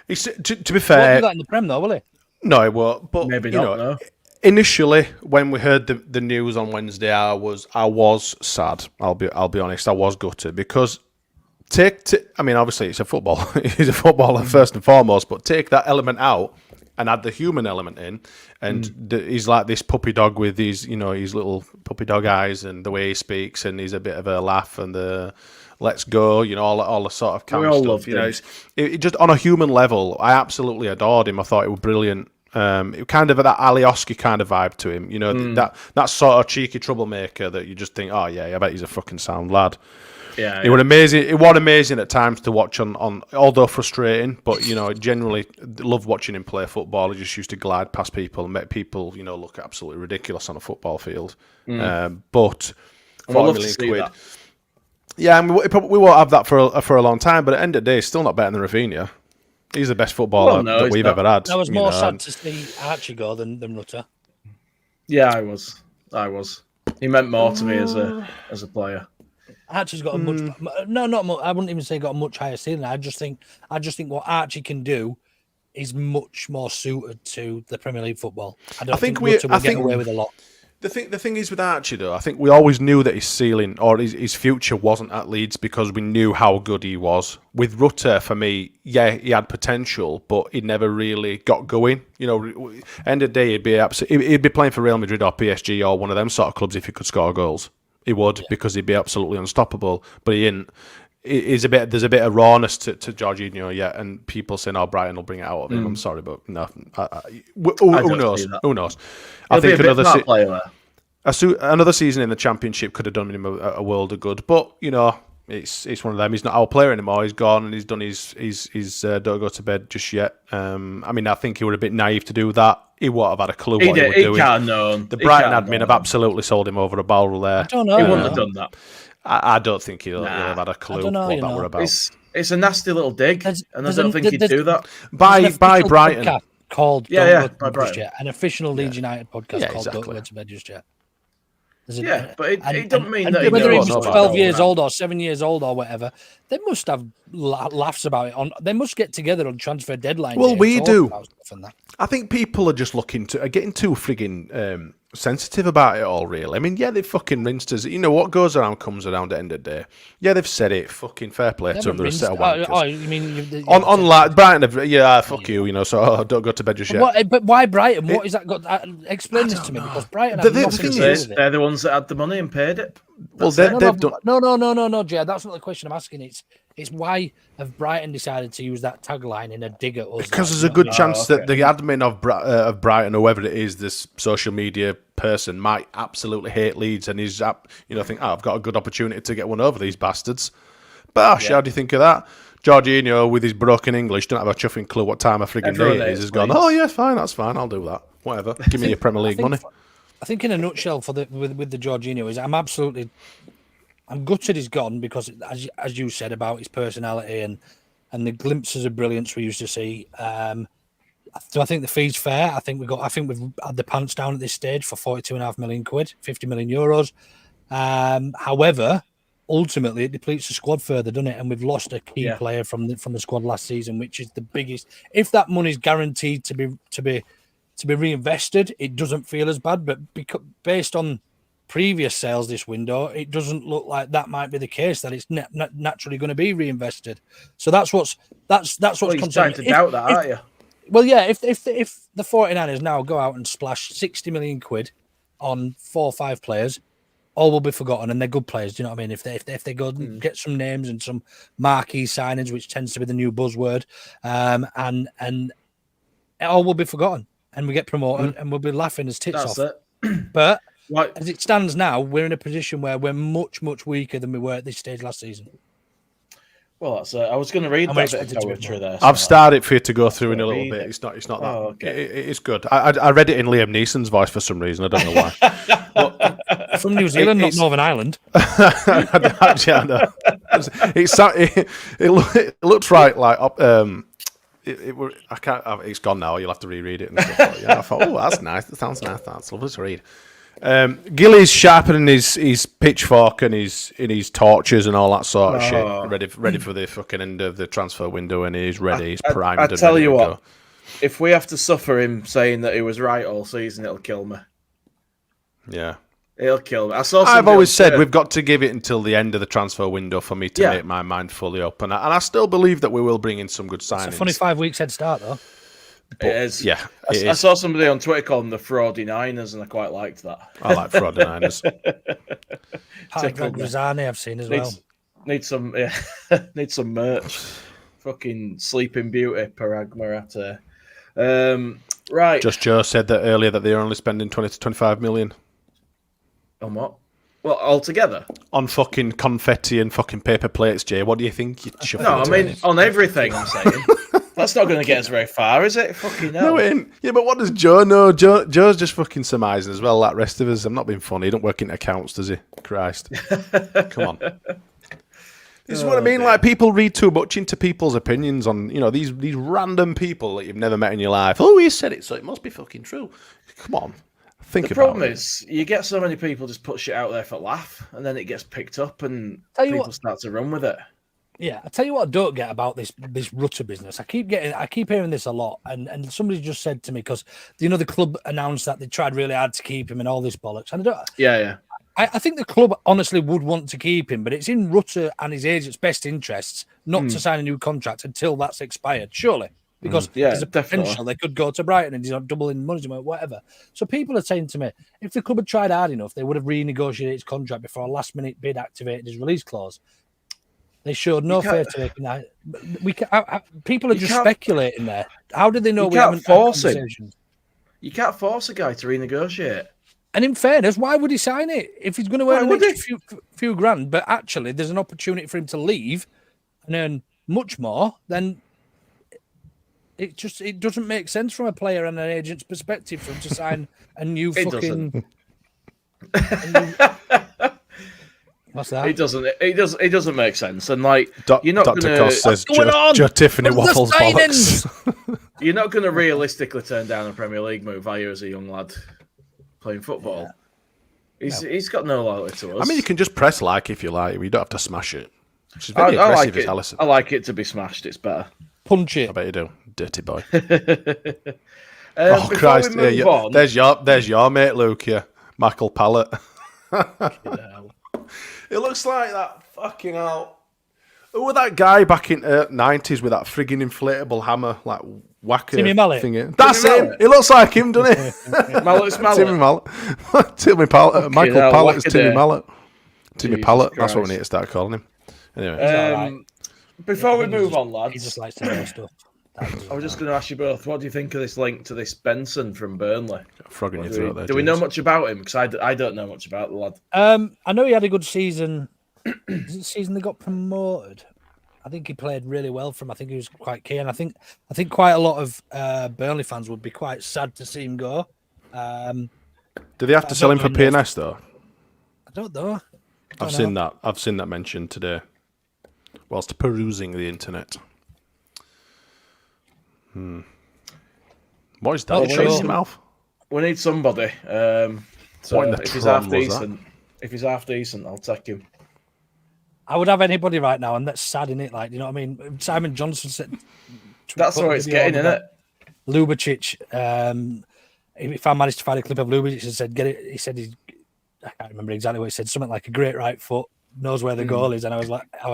To be fair, won't do that in the Prem though, will it? No, it won't. But maybe not. No. Initially, when we heard the news on Wednesday, I was sad. I'll be honest. I was gutted because I mean, obviously it's a football. He's a footballer first and foremost, but take that element out and add the human element in, and he's like this puppy dog with these, his little puppy dog eyes and the way he speaks, and he's a bit of a laugh and the let's go, all the sort of kind of stuff. It just on a human level, I absolutely adored him. I thought it was brilliant. It kind of that Alioski kind of vibe to him, that sort of cheeky troublemaker that you just think, oh yeah, I bet he's a fucking sound lad. Yeah, it was amazing. It was amazing at times to watch on although frustrating, but generally loved watching him play football. He just used to glide past people and make people look absolutely ridiculous on a football field. But 40 million quid. That. Yeah, I mean, we won't have that for a long time. But at the end of the day, he's still not better than Rafinha. He's the best footballer that we've ever had. I was more sad to see Archie go than Rutter. Yeah, I was. He meant more to me as a player. Archie's got a much not much. I wouldn't even say got a much higher ceiling. I just think what Archie can do is much more suited to the Premier League football. I think Rutter will get away with a lot. The thing is with Archie, though, I think we always knew that his ceiling or his future wasn't at Leeds because we knew how good he was. With Rutter, for me, yeah, he had potential, but he never really got going. You know, end of the day, he'd be playing for Real Madrid or PSG or one of them sort of clubs if he could score goals. He would because he'd be absolutely unstoppable. But he didn't. There's a bit of rawness to Jorginho, yeah, and people saying, "Oh, Brighton will bring it out of him." I'm sorry, but no. Who knows? Who knows? I think another season in the Championship could have done him a world of good. But you know, it's one of them. He's not our player anymore. He's gone and he's done his don't go to bed just yet. I mean, I think he was a bit naive to do that. He won't have had a clue what he was doing. He can't know. The Brighton admin have absolutely sold him over a barrel there. I don't know. He wouldn't have done that. I don't think he'll have had a clue what that were about. It's a nasty little dig, and I don't think he'd do that. By Brighton. Called Don't Go to Bed Just Yet. An official Leeds United podcast called Don't Go to Bed Just Yet. But it doesn't mean that whether he was 12 years old or 7 years old or whatever, they must have laughs about it. They must get together on transfer deadline. Well, we do. I think people are just getting too frigging sensitive about it all, really. I mean, yeah, they've fucking rinsed us. You know, what goes around comes around at the end of the day. Yeah, they've said it. Fucking fair play to them. They're a set of wankers. You mean... On Brighton, fuck you, you know, so don't go to bed just yet. But why Brighton? What is that got... Explain this to me, because Brighton had nothing to do with it. They're the ones that had the money and paid it. Well, they've done... No, Jay, that's not the question I'm asking. It's why have Brighton decided to use that tagline in a dig at us? Because there's a good chance that the admin of Brighton, whoever it is, this social media person, might absolutely hate Leeds and he's, think, I've got a good opportunity to get one over these bastards. But how do you think of that? Jorginho, with his broken English, don't have a chuffing clue what time of frigging day it is, has gone, oh yeah, fine, that's fine, I'll do that. Whatever, give me your Premier League money. I think in a nutshell with the Jorginho is I'm gutted he's gone because, as you said about his personality and the glimpses of brilliance we used to see. So I think the fee's fair. I think we've had the pants down at this stage for 42.5 million quid, 50 million euros. However, ultimately it depletes the squad further, doesn't it? And we've lost a key player from the squad last season, which is the biggest. If that money's guaranteed to be reinvested, it doesn't feel as bad. But based on previous sales this window, it doesn't look like that might be the case, that it's naturally going to be reinvested. So that's what's concerning. Trying to doubt that, aren't you? Well, yeah, if the 49ers now go out and splash 60 million quid on 4 or 5 players, all will be forgotten, and they're good players. Do you know what I mean? If they go and get some names and some marquee signings, which tends to be the new buzzword, and it all will be forgotten, and we get promoted, and we'll be laughing as tits off. But as it stands now, we're in a position where we're much, much weaker than we were at this stage last season. Well, that's I was going to read that bit of poetry there. I've started for you to go through in a little bit. It's not that. Okay. It's good. I read it in Liam Neeson's voice for some reason. I don't know why. From New Zealand, not Northern Ireland. Actually, I know. It looks right. Like I can't. It's gone now. You'll have to reread it. And stuff. I thought, oh, that's nice. That sounds nice. That's lovely to read. Gilly's sharpening his pitchfork and his torches and all that sort of shit. Ready for the fucking end of the transfer window, and he's ready. He's primed. I tell you what, if we have to suffer him saying that he was right all season, it'll kill me. Yeah, it'll kill me. I've always said we've got to give it until the end of the transfer window for me to make my mind fully up, and I still believe that we will bring in some good signings. It's a funny 5 weeks head start though. But, it is. Yeah. I saw somebody on Twitter call them the Fraudy Niners, and I quite liked that. I like Fraudy Niners. Greg Rosani I've seen as well. Need some merch. Fucking Sleeping Beauty, Parag Marate. Right. Just Joe said that earlier that they're only spending 20 to 25 million. On what? Well, altogether? On fucking confetti and fucking paper plates, Jay. What do you think? No, I mean, on everything, I'm saying. That's not going to get us very far, is it? Fucking hell. No, it ain't. Yeah, but what does Joe know? Joe's just fucking surmising as well, like the rest of us. I'm not being funny. He don't work in accounts, does he? Christ. Come on. This is what I mean. Like, people read too much into people's opinions on, these random people that you've never met in your life. Oh, he said it, so it must be fucking true. Come on. Think the about problem it. is you get so many people just put shit out there for laugh, and then it gets picked up, and people start to run with it. Yeah, I tell you what I don't get about this Rutter business. I keep hearing this a lot, and somebody just said to me, because the club announced that they tried really hard to keep him and all this bollocks. And I think the club honestly would want to keep him, but it's in Rutter and his agent's best interests not to sign a new contract until that's expired, surely. Because there's a potential they could go to Brighton and he's not doubling money or whatever. So people are saying to me, if the club had tried hard enough, they would have renegotiated his contract before a last-minute bid activated his release clause. They showed no faith to making that. People are just speculating there. How do they know we haven't force him? You can't force a guy to renegotiate. And in fairness, why would he sign it if he's going to earn an extra few grand? But actually, there's an opportunity for him to leave and earn much more. Then it doesn't make sense from a player and an agent's perspective for him to sign a new fucking. What's that? It doesn't make sense. And like, you're not Dr. gonna. Cost says Tiffany Waffles bollocks. You're not going to realistically turn down a Premier League move, are you, as a young lad playing football? Yeah. He's got no loyalty to us. I mean, you can just press like if you like. You don't have to smash it. Which is very aggressive, as Allison. I like it to be smashed. It's better. Punch it. I bet you do, dirty boy. Oh Christ! There's your mate Luke here, Michael Pallet. It looks like that fucking hell. Who was that guy back in 90s with that frigging inflatable hammer, like whacker Timmy Mallet. thingy? That's him. It looks like him, doesn't it? Mallet's Mallet. Timmy Mallet. Timmy Pallet. Michael Pallet's Timmy Mallet. Timmy Pallet. That's what we need to start calling him. Anyway. Before we move on, lads. He just likes to know stuff. I was just going to ask you both, what do you think of this link to this Benson from Burnley? Frog in your throat there. Do we know much about him? Because I don't know much about the lad. I know he had a good season. Is it the season they got promoted? I think he played really well for him. I think he was quite key, and I think quite a lot of Burnley fans would be quite sad to see him go. Do they have to sell him for PNS though? I don't know. I've seen that mentioned today, whilst perusing the internet. What is that? His mouth? We need somebody. So if he's half decent, I'll take him. I would have anybody right now, and that's sad, innit? Like, you know what I mean? Simon Johnson said that's where it's getting, isn't it? Lubicic. If I managed to find a clip of Lubicic, and said, "Get it." He said, I can't remember exactly what he said. Something like a great right foot, knows where the goal is, and I was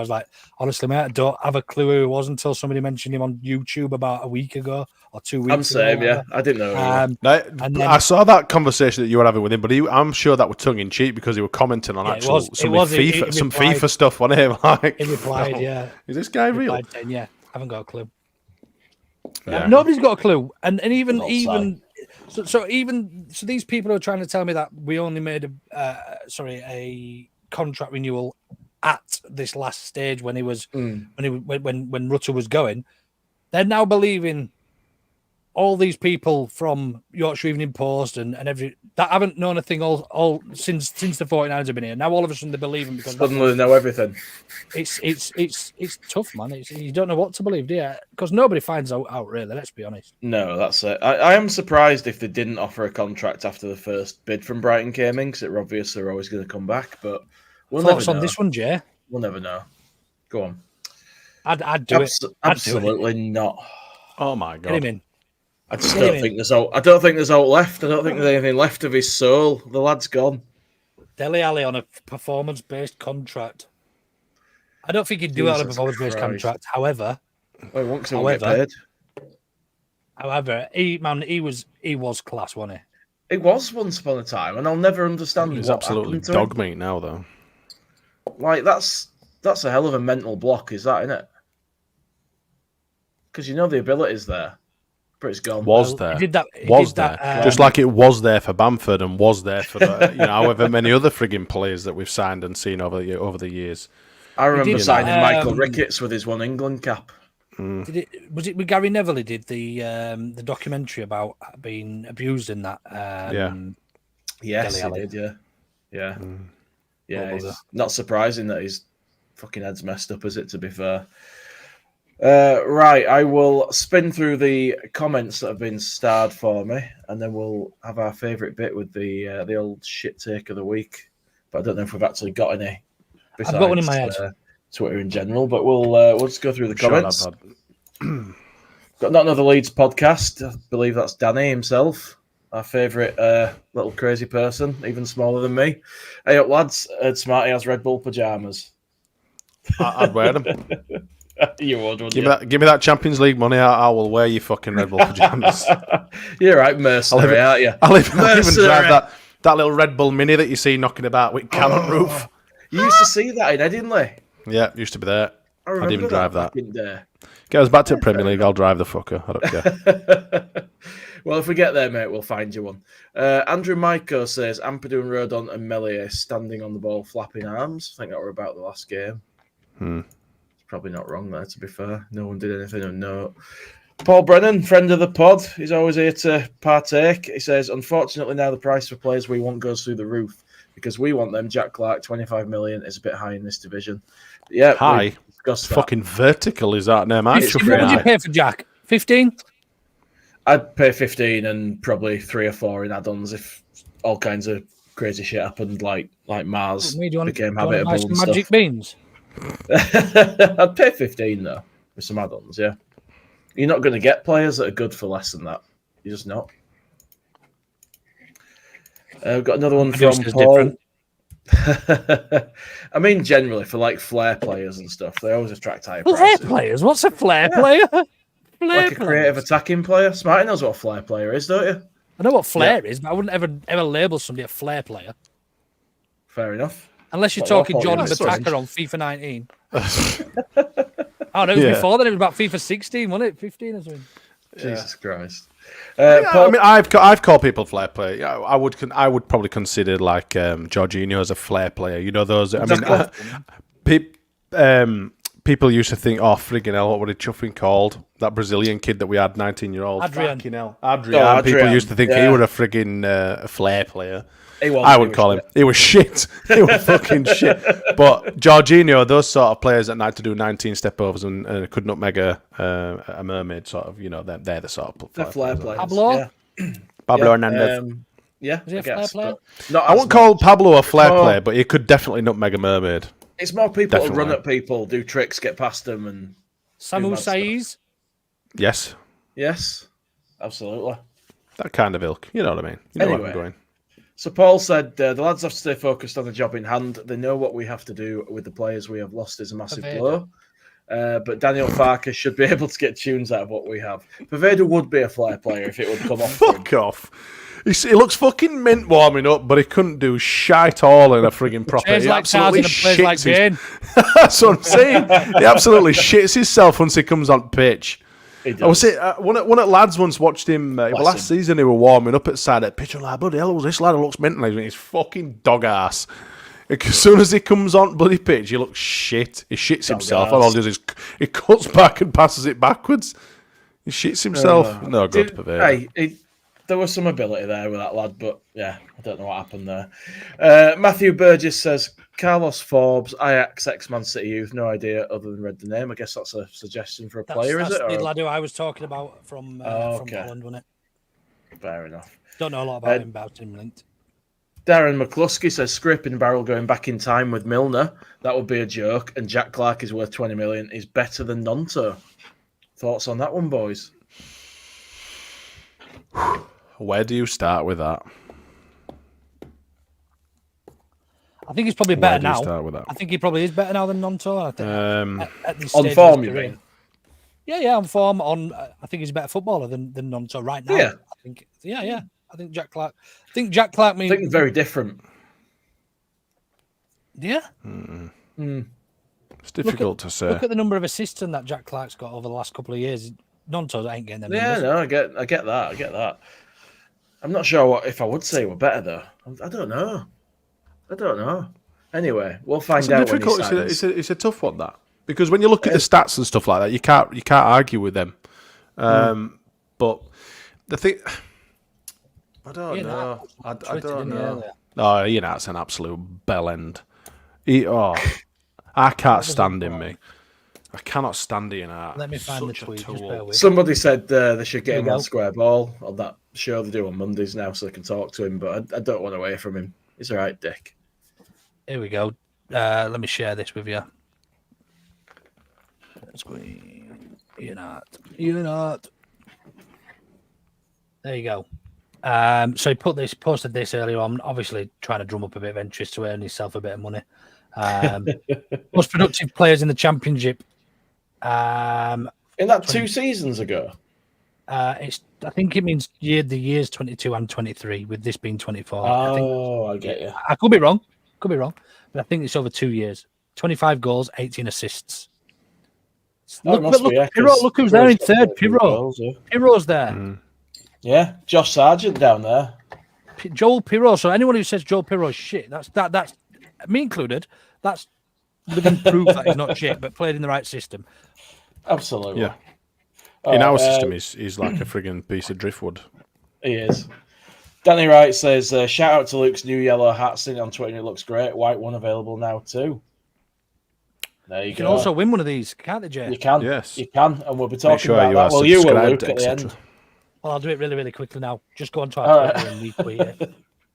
like, honestly, mate, I don't have a clue who he was until somebody mentioned him on YouTube about a week ago or 2 weeks. I'm saying, yeah, I didn't know. I saw that conversation that you were having with him, but I'm sure that was tongue in cheek because he was commenting on FIFA stuff on him. Like, he replied, "Yeah, is this guy real?" Saying, yeah, I haven't got a clue. Yeah. Nobody's got a clue, and even so these people are trying to tell me that we only made a contract renewal at this last stage when he was when Rutter was going. They're now believing all these people from Yorkshire Evening Post and every that haven't known a thing all since the 49ers have been here. Now all of a sudden they believe him because suddenly they know everything. It's tough, man. You don't know what to believe, do you? Because nobody finds out really. Let's be honest. No, that's it. I am surprised if they didn't offer a contract after the first bid from Brighton came in, because it's obvious they're always going to come back. But we'll thoughts never know. On this one, Jay? We'll never know. Go on. I'd do it. Absolutely not. Oh my god. Get him in. I just don't think there's out. I don't think there's out left. I don't think there's anything left of his soul. The lad's gone. Dele Alli on a performance-based contract. I don't think he'd do it on a performance-based contract. However, he was class, wasn't he? He was once upon a time, and I'll never understand. He's absolutely dog meat now, though. Like that's a hell of a mental block, is that, isn't it? Because you know the ability's there. But it's gone. Was there? Just like it was there for Bamford and was there for however many other frigging players that we've signed and seen over the years. I remember signing Michael Ricketts with his one England cap. Was it with Gary Neville? He did the documentary about being abused in that. Yes, he did. Yeah. It's not surprising that his fucking head's messed up, is it? To be fair. Right, I will spin through the comments that have been starred for me, and then we'll have our favourite bit with the old shit take of the week. But I don't know if we've actually got any. I've got one in my head. Twitter in general, but we'll just go through the comments. Got Not Another Leeds podcast. I believe that's Danny himself, our favourite little crazy person, even smaller than me. Hey up, lads. Smarty has Red Bull pyjamas. I'd wear them. You would, wouldn't you? Give me that Champions League money. I will wear your fucking Red Bull pyjamas. You're right, mercenary, aren't you? I'll even drive that little Red Bull Mini that you see knocking about with cannon roof. You used to see that in Headingley. Yeah, used to be there. I'd even drive that. Get us back to the Premier League. I'll drive the fucker. I don't care. Well, if we get there, mate, we'll find you one. Andrew Maiko says Ampadu and Rodon and Melier standing on the ball, flapping arms. I think that were about the last game. Probably not wrong there, to be fair. No one did anything of note. Paul Brennan, friend of the pod, he's always here to partake. He says, unfortunately, now the price for players we want goes through the roof because we want them. Jack Clark, 25 million, is a bit high in this division. Yeah, high. It's fucking vertical, is that name? What would you pay for Jack? 15? I'd pay 15 and probably 3 or 4 in add-ons if all kinds of crazy shit happened, like Mars became habitable and stuff. Magic beans? I'd pay 15 though with some add-ons. Yeah, you're not going to get players that are good for less than that. You're just not. We've got another one from Paul. I mean, generally for like flair players and stuff, they always attract higher prices. Flair players? What's a flair player? Like a creative attacking player. Smarty knows what a flair player is, don't you? I know what flair is, but I wouldn't ever label somebody a flair player. Fair enough. Unless you're talking Jordan Bataka on FIFA 19. Oh, no, it was before then. It was about FIFA 16, wasn't it? 15 or something. Jesus Christ. I mean, I've called people flair player. Yeah, I would probably consider like Jorginho as a flair player. You know those. I mean, people used to think, oh, friggin' hell, what would a chuffing called? That Brazilian kid that we had, 19-year-old. Adrian. People used to think he was a friggin' flair player. I would call him. He was shit. He was fucking shit. But Jorginho, those sort of players that like to do 19 step overs and could not make a mermaid, sort of, you know, they're the sort of flair players. Pablo? Yeah. Pablo Hernandez. Yeah, is he a flair player? I wouldn't call Pablo a flair player, but he could definitely nutmeg a mermaid. It's more people that run at people, do tricks, get past them, and Samu Saiz? Yes. Yes, absolutely. That kind of ilk. You know what I mean? You know where I'm going. So Paul said, the lads have to stay focused on the job in hand. They know what we have to do with the players we have lost is a massive blow. But Daniel Farker should be able to get tunes out of what we have. Paveda would be a flair player if it would come off. Fuck off. He looks fucking mint warming up, but he couldn't do shite all in a frigging proper. He absolutely shits. That's what I'm saying. He absolutely shits himself once he comes on pitch. I was saying, one of lads once watched him last season. He were warming up at side at pitch. I'm like, bloody hell, this lad looks mint. And he's fucking dog ass. As soon as he comes on bloody pitch, he looks shit. He shits himself. All he does is he cuts back and passes it backwards. He shits himself. No good, Paveda. Hey, there was some ability there with that lad, but yeah, I don't know what happened there. Matthew Burgess says, Carlos Forbes, Ajax, ex-Man City youth, no idea other than read the name. I guess that's a suggestion for a player, is it? That's the lad who I was talking about from Holland, wasn't it? Fair enough. Don't know a lot about him linked. Darren McCluskey says, Scraping Barrel going back in time with Milner. That would be a joke. And Jack Clark is worth 20 million. Is better than Nonto. Thoughts on that one, boys? Where do you start with that? I think he's probably better now. I think he probably is better now than Nonto. I think at this on form, you mean? Yeah, on form. I think he's a better footballer than Nonto right now. Yeah, I think. Yeah. I think Jack Clark. Means. I think very different. Yeah. It's difficult to say. Look at the number of assists that Jack Clark's got over the last couple of years. Nonto ain't getting them. Yeah, numbers. no, I get that. I'm not sure if I would say we're better though. I don't know. Anyway, we'll find out. It's a tough one, that, because when you look at the stats and stuff like that, you can't argue with them. But the thing, I don't know. I don't know. Oh, you know, it's an absolute bell end. I can't stand him, me. I cannot stand Ian Hart. Let me find the tweet. Just bear with. Somebody said they should get him on Square Ball on that show they do on Mondays now, so they can talk to him. But I don't want to away from him. He's all right, Dick. Here we go. Let me share this with you. Ian Hart. There you go. So he posted this earlier on, obviously trying to drum up a bit of interest to earn himself a bit of money. Most productive players in the Championship. In that 2 seasons ago? I think it means the years 22 and 23, with this being 24. I get you. I could be wrong, but I think it's over 2 years. 25 goals, 18 assists. Look who's there in third. Piroe's there. Yeah, Josh Sargent down there. Joel Piroe. So anyone who says Joel Piroe is shit, that's me included. That's living proof that he's not shit, but played in the right system. Absolutely. Yeah. In our system, he's like a frigging piece of driftwood. He is. Danny Wright says, shout out to Luke's new yellow hat. Seen it on Twitter. It looks great. White one available now too. There you go. Can also win one of these, can't they, Jay? You can. Yes. You can. And we'll be talking about that. Well, you will, Luke, at the end. Well, I'll do it really, really quickly now. Just go onto our Twitter and retweet it.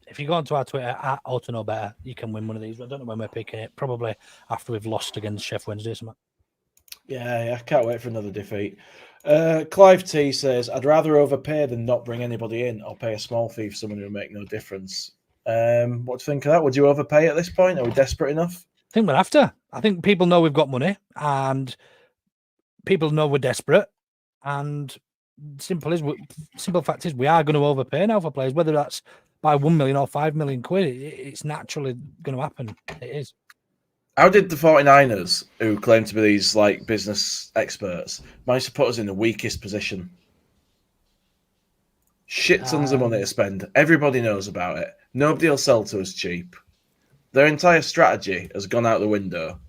If you go onto our Twitter, at @AutoKnowBetter, you can win one of these. I don't know when we're picking it. Probably after we've lost against Chef Wednesday or something. Yeah, I can't wait for another defeat. Clive T says, I'd rather overpay than not bring anybody in or pay a small fee for someone who will make no difference. What do you think of that? Would you overpay at this point? Are we desperate enough? I think we'll have to. I think people know we've got money and people know we're desperate. And simple fact is we are going to overpay now for players, whether that's by 1 million or 5 million quid. It's naturally going to happen. It is. How did the 49ers, who claim to be these like business experts, manage to put us in the weakest position? Shit tons of money to spend. Everybody knows about it. Nobody will sell to us cheap. Their entire strategy has gone out the window.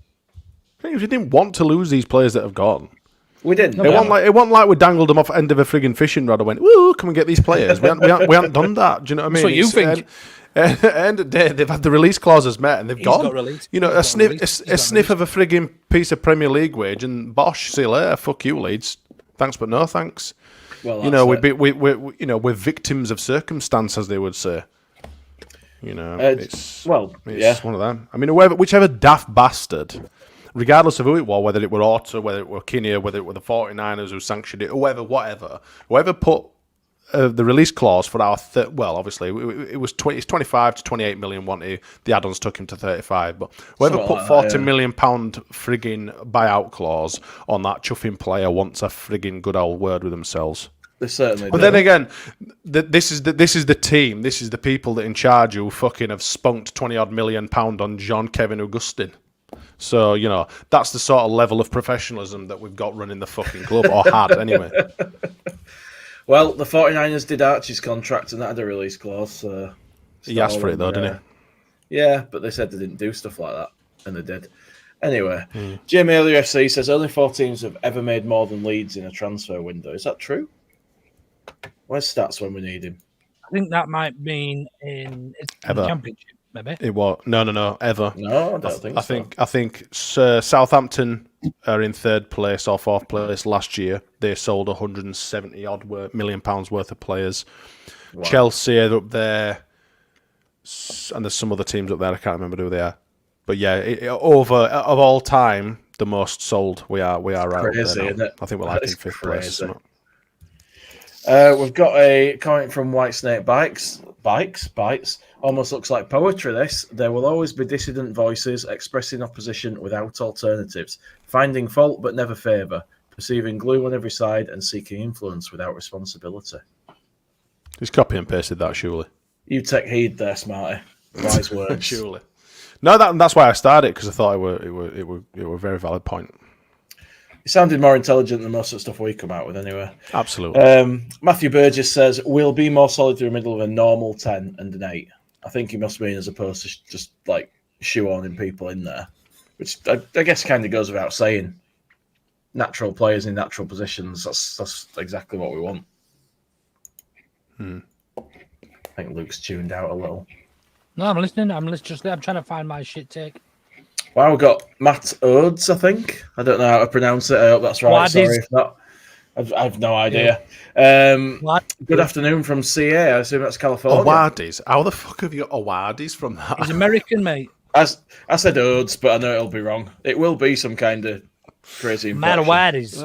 I think if you didn't want to lose these players that have gone. We didn't. It wasn't like we dangled them off the end of a frigging fishing rod and went, woo, can we get these players? We haven't done that. Do you know what I mean? That's what you think. At the end of the day, they've had the release clauses met and they've gone. Got released. You know, a sniff of a frigging piece of Premier League wage and bosh, see you later. Fuck you, Leeds. Thanks, but no thanks. Well, we're victims of circumstance, as they would say. You know, it's one of them. I mean, whichever daft bastard, regardless of who it was, whether it were Orta, whether it were Kinnear, whether it were the 49ers who sanctioned it, whoever put the release clause for our obviously it's 25 to 28 million wanted. The add-ons took him to 35, but whoever put 40 million pound frigging buyout clause on that chuffing player wants a frigging good old word with themselves. They certainly do. But then again, this is the team, this is the people that in charge who fucking have spunked 20 odd million pound on John Kevin Augustin. So, you know, that's the sort of level of professionalism that we've got running the fucking club, or had anyway. Well, the 49ers did Archie's contract and that had a release clause. So he asked for it though, didn't he? Yeah, but they said they didn't do stuff like that, and they did. Anyway, Jim Earlier FC says only 4 teams have ever made more than Leeds in a transfer window. Is that true? Where's stats when we need him? I think that might mean in the Championship, maybe. It was no ever. No, I don't think so. I think Southampton are in 3rd place or 4th place last year. They sold 170 odd million pounds worth of players. Wow. Chelsea are up there, and there's some other teams up there. I can't remember who they are. But yeah, of all time, the most sold we are right crazy, up there now. Isn't it? I think we're like in 5th place. We've got a comment from Whitesnake Bikes. Almost looks like poetry, this. There will always be dissident voices expressing opposition without alternatives, finding fault but never favour, perceiving glue on every side and seeking influence without responsibility. He's copy and pasted that, surely. You take heed there, Smarty. Wise words. Surely. No, that's why I started, because I thought it were a very valid point. He sounded more intelligent than most of the stuff we come out with anyway. Absolutely. Matthew Burgess says, we'll be more solid through the middle of a normal 10 and an 8. I think he must mean as opposed to just like shoehorning people in there, which I guess kind of goes without saying. Natural players in natural positions, that's exactly what we want. I think Luke's tuned out a little. No, I'm listening. I'm trying to find my shit take. Wow, we've got Matt Odes, I think. I don't know how to pronounce it. I hope that's right. Sorry if not. I've no idea. Good afternoon from CA. I assume that's California. Awardies? How the fuck have you got awardies from that? He's American, mate. I said Odes, but I know it'll be wrong. It will be some kind of crazy Matawaddies.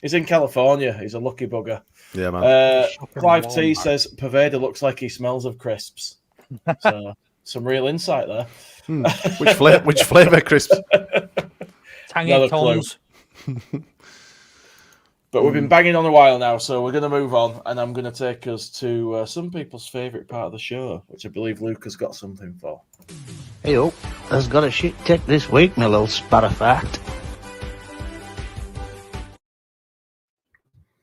He's in California. He's a lucky bugger. Yeah, man. Clive T says Pervader looks like he smells of crisps. So some real insight there. Which flavour crisps? Tangy tones. But we've been banging on a while now, so we're going to move on, and I'm going to take us to some people's favourite part of the show, which I believe Luke has got something for. Hey, I've got a shit tick this week, my little spat of fact.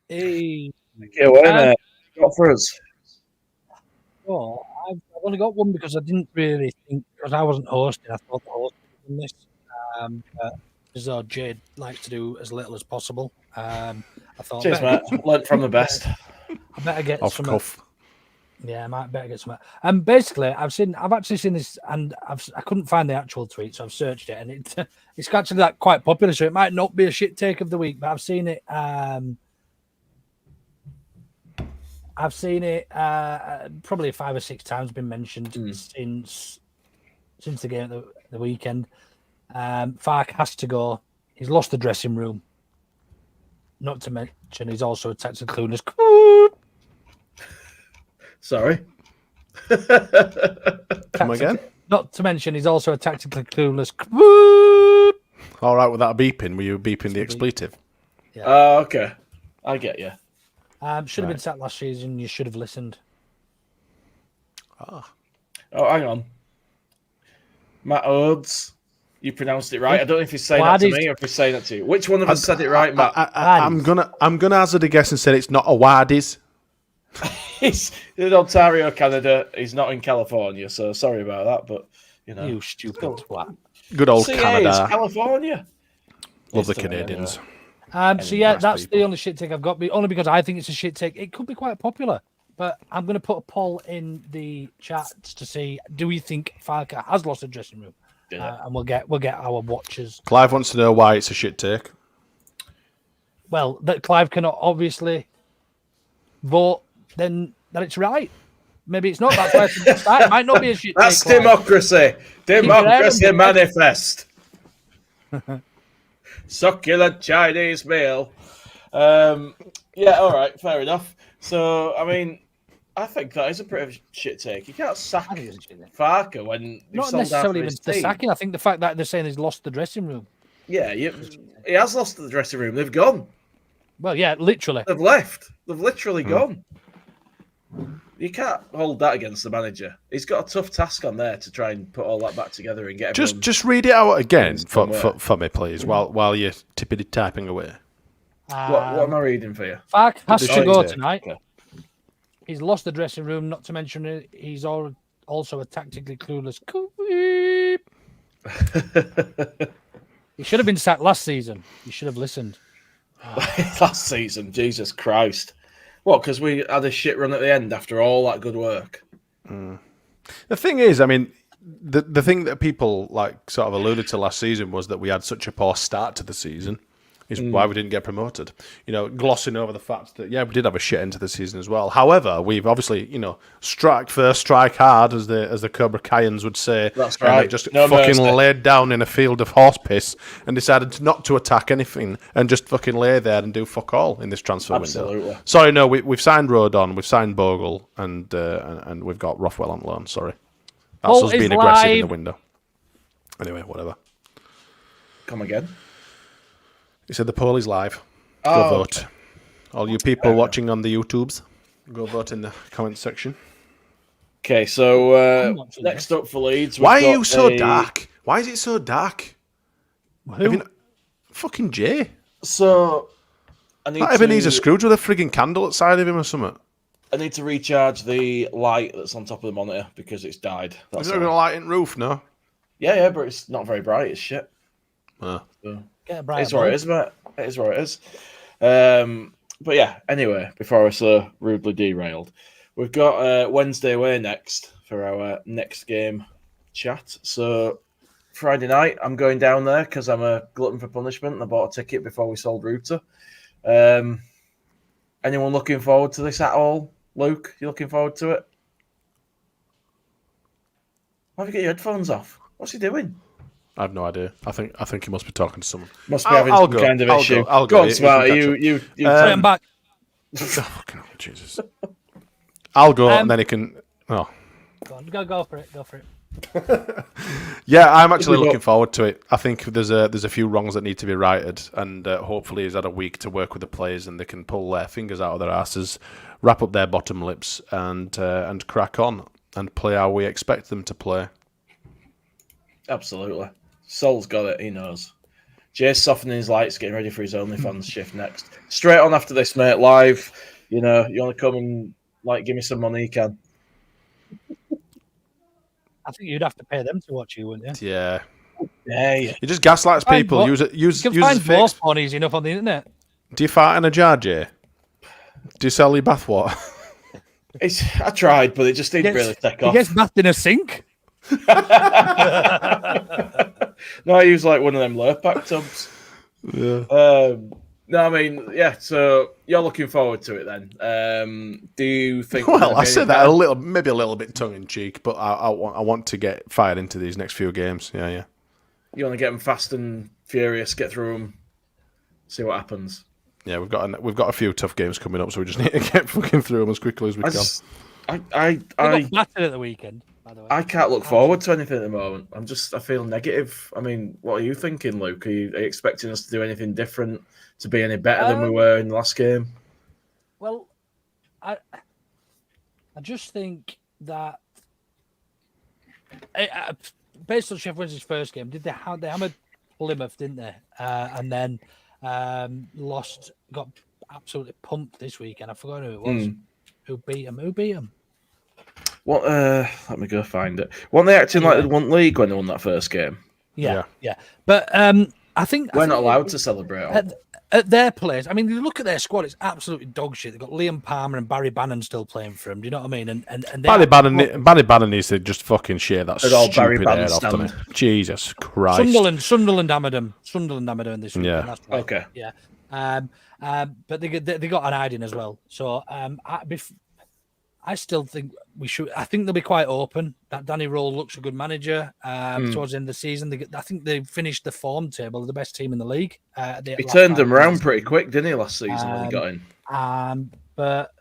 Hey. Okay, what got for us? Well, I've only got one because I didn't really think, because I wasn't hosting, I thought the host would have done this. As though Jade likes to do as little as possible. I thought, cheers, mate. Learned from the best. I better get off some. Cuff. Yeah, I might better get some. Basically, I've actually seen this, and I couldn't find the actual tweet, so I've searched it, and it's actually like quite popular. So it might not be a shit take of the week, but I've seen it. I've seen it probably 5 or 6 times. Been mentioned since the game at the weekend. Fark has to go. He's lost the dressing room. Not to mention, he's also attacked the clueless. Sorry. Come again? Not to mention, he's also a tactically clueless. All right, with that beeping, were you beeping the expletive? Yeah. Okay. I get you. Should have been sacked last season. You should have listened. Oh, hang on. Matt Odes. You pronounced it right. I don't know if he's saying that to me or if he's saying that to you. Which one of us said it right, Matt? I'm gonna hazard a guess and say it's not Awardies. He's in Ontario, Canada. He's not in California, so sorry about that. But you stupid twat. Good old CA Canada. Is California. Love the Canadians. So yeah, that's the only shit take I've got. Only because I think it's a shit take. It could be quite popular, but I'm going to put a poll in the chats to see: do we think Farker has lost a dressing room? And we'll get our watchers. Clive wants to know why it's a shit take. Well, that Clive cannot obviously vote then that it's right. Maybe it's not. That's why it might not be a shit That's take. democracy. Democracy manifest. Succulent Chinese meal. Yeah, all right, fair enough. So, I mean, I think that is a pretty shit take. You can't sack Farker when not necessarily even the sacking. I think the fact that they're saying he's lost the dressing room. Yeah, he has lost the dressing room. They've gone. Well, yeah, literally. They've left. They've literally gone. You can't hold that against the manager. He's got a tough task on there to try and put all that back together and get everyone... Just read it out again for me, please, while you're tippity typing away. What am I reading for you? Fark has to go tonight. Okay. He's lost the dressing room, not to mention he's also a tactically clueless. He should have been sacked last season. You should have listened. Last season, Jesus Christ. What, because we had a shit run at the end after all that good work? The thing is, I mean, the thing that people like sort of alluded to last season was that we had such a poor start to the season. Is why we didn't get promoted. Glossing over the fact that, we did have a shit end to the season as well. However, we've obviously, strike first, strike hard, as the Cobra Kaians would say. That's right. Just fucking laid down in a field of horse piss and decided not to attack anything and just fucking lay there and do fuck all in this transfer window. Sorry, no, we've signed Rodon, we've signed Bogle, and we've got Rothwell on loan. Sorry. That's us being aggressive in the window. Anyway, whatever. Come again. He said the poll is live. Go vote. Okay. All you people watching on the YouTubes, go vote in the comment section. Okay, so next up for Leeds... Why are you so dark? Why is it so dark? Fucking Jay. So, I need Ebenezer Scrooge with a frigging candle outside of him or something. I need to recharge the light that's on top of the monitor because it's died. Is there a light in roof, no? Yeah, but it's not very bright. It's shit. So, it's what it is, mate. It is what it is. But yeah, anyway, before I was so rudely derailed, we've got Wednesday away next for our next game chat. So Friday night, I'm going down there because I'm a glutton for punishment, and I bought a ticket before we sold Rutter. Anyone looking forward to this at all? Luke, you looking forward to it? Why have you got your headphones off? What's he doing? I have no idea. I think he must be talking to someone. Must be having some kind of issue. I'll go. Go on, Smarty. You I'm back. Oh, Jesus. I'll go, and then he can. Oh. Go for it. Go for it. Yeah, I'm actually looking forward to it. I think there's a few wrongs that need to be righted, and hopefully he's had a week to work with the players, and they can pull their fingers out of their asses, wrap up their bottom lips, and crack on and play how we expect them to play. Absolutely. Sol's got it. He knows. Jay's softening his lights, getting ready for his OnlyFans shift next. Straight on after this, mate. Live. You know, you want to come and give me some money? You can. I think you'd have to pay them to watch you, wouldn't you? Yeah. Yeah. You just gaslights people. You can find both funnies enough on the internet. Do you fart in a jar, Jay? Do you sell your bathwater? I tried, but it just didn't really take off. He gets bathed in a sink. No, I use one of them Lurpak tubs. Yeah. No, I mean, yeah. So you're looking forward to it then? Do you think? Well, I said that maybe a little bit tongue in cheek, but I want to get fired into these next few games. Yeah. You want to get them fast and furious, get through them, see what happens. Yeah, we've got a few tough games coming up, so we just need to get fucking through them as quickly as we can. I got battered at the weekend. By the way, I can't look forward to anything at the moment. I feel negative. I mean, what are you thinking, Luke? Are you expecting us to do anything different, to be any better than we were in the last game? Well, I just think that based on Sheffield Wednesday's first game, they hammered Plymouth, didn't they? And then got absolutely pumped this weekend. I forgot who it was. Who beat them? What? Let me go find it. Weren't they acting like they won league when they won that first game? Yeah. But I think we're not allowed to celebrate at their place. I mean, you look at their squad; it's absolutely dog shit. They've got Liam Palmer and Barry Bannon still playing for him. Do you know what I mean? And Barry Bannon needs to just fucking share that stupid head off to me. Jesus Christ! Sunderland hammered him this week. Yeah. That's right. Okay. Yeah. But they got an hiding as well. So I still think we should. I think they'll be quite open. That Danny Rowe looks a good manager. Towards the end of the season, I think they finished the form table, the best team in the league. He turned them around pretty quick, didn't he, last season when he got in? But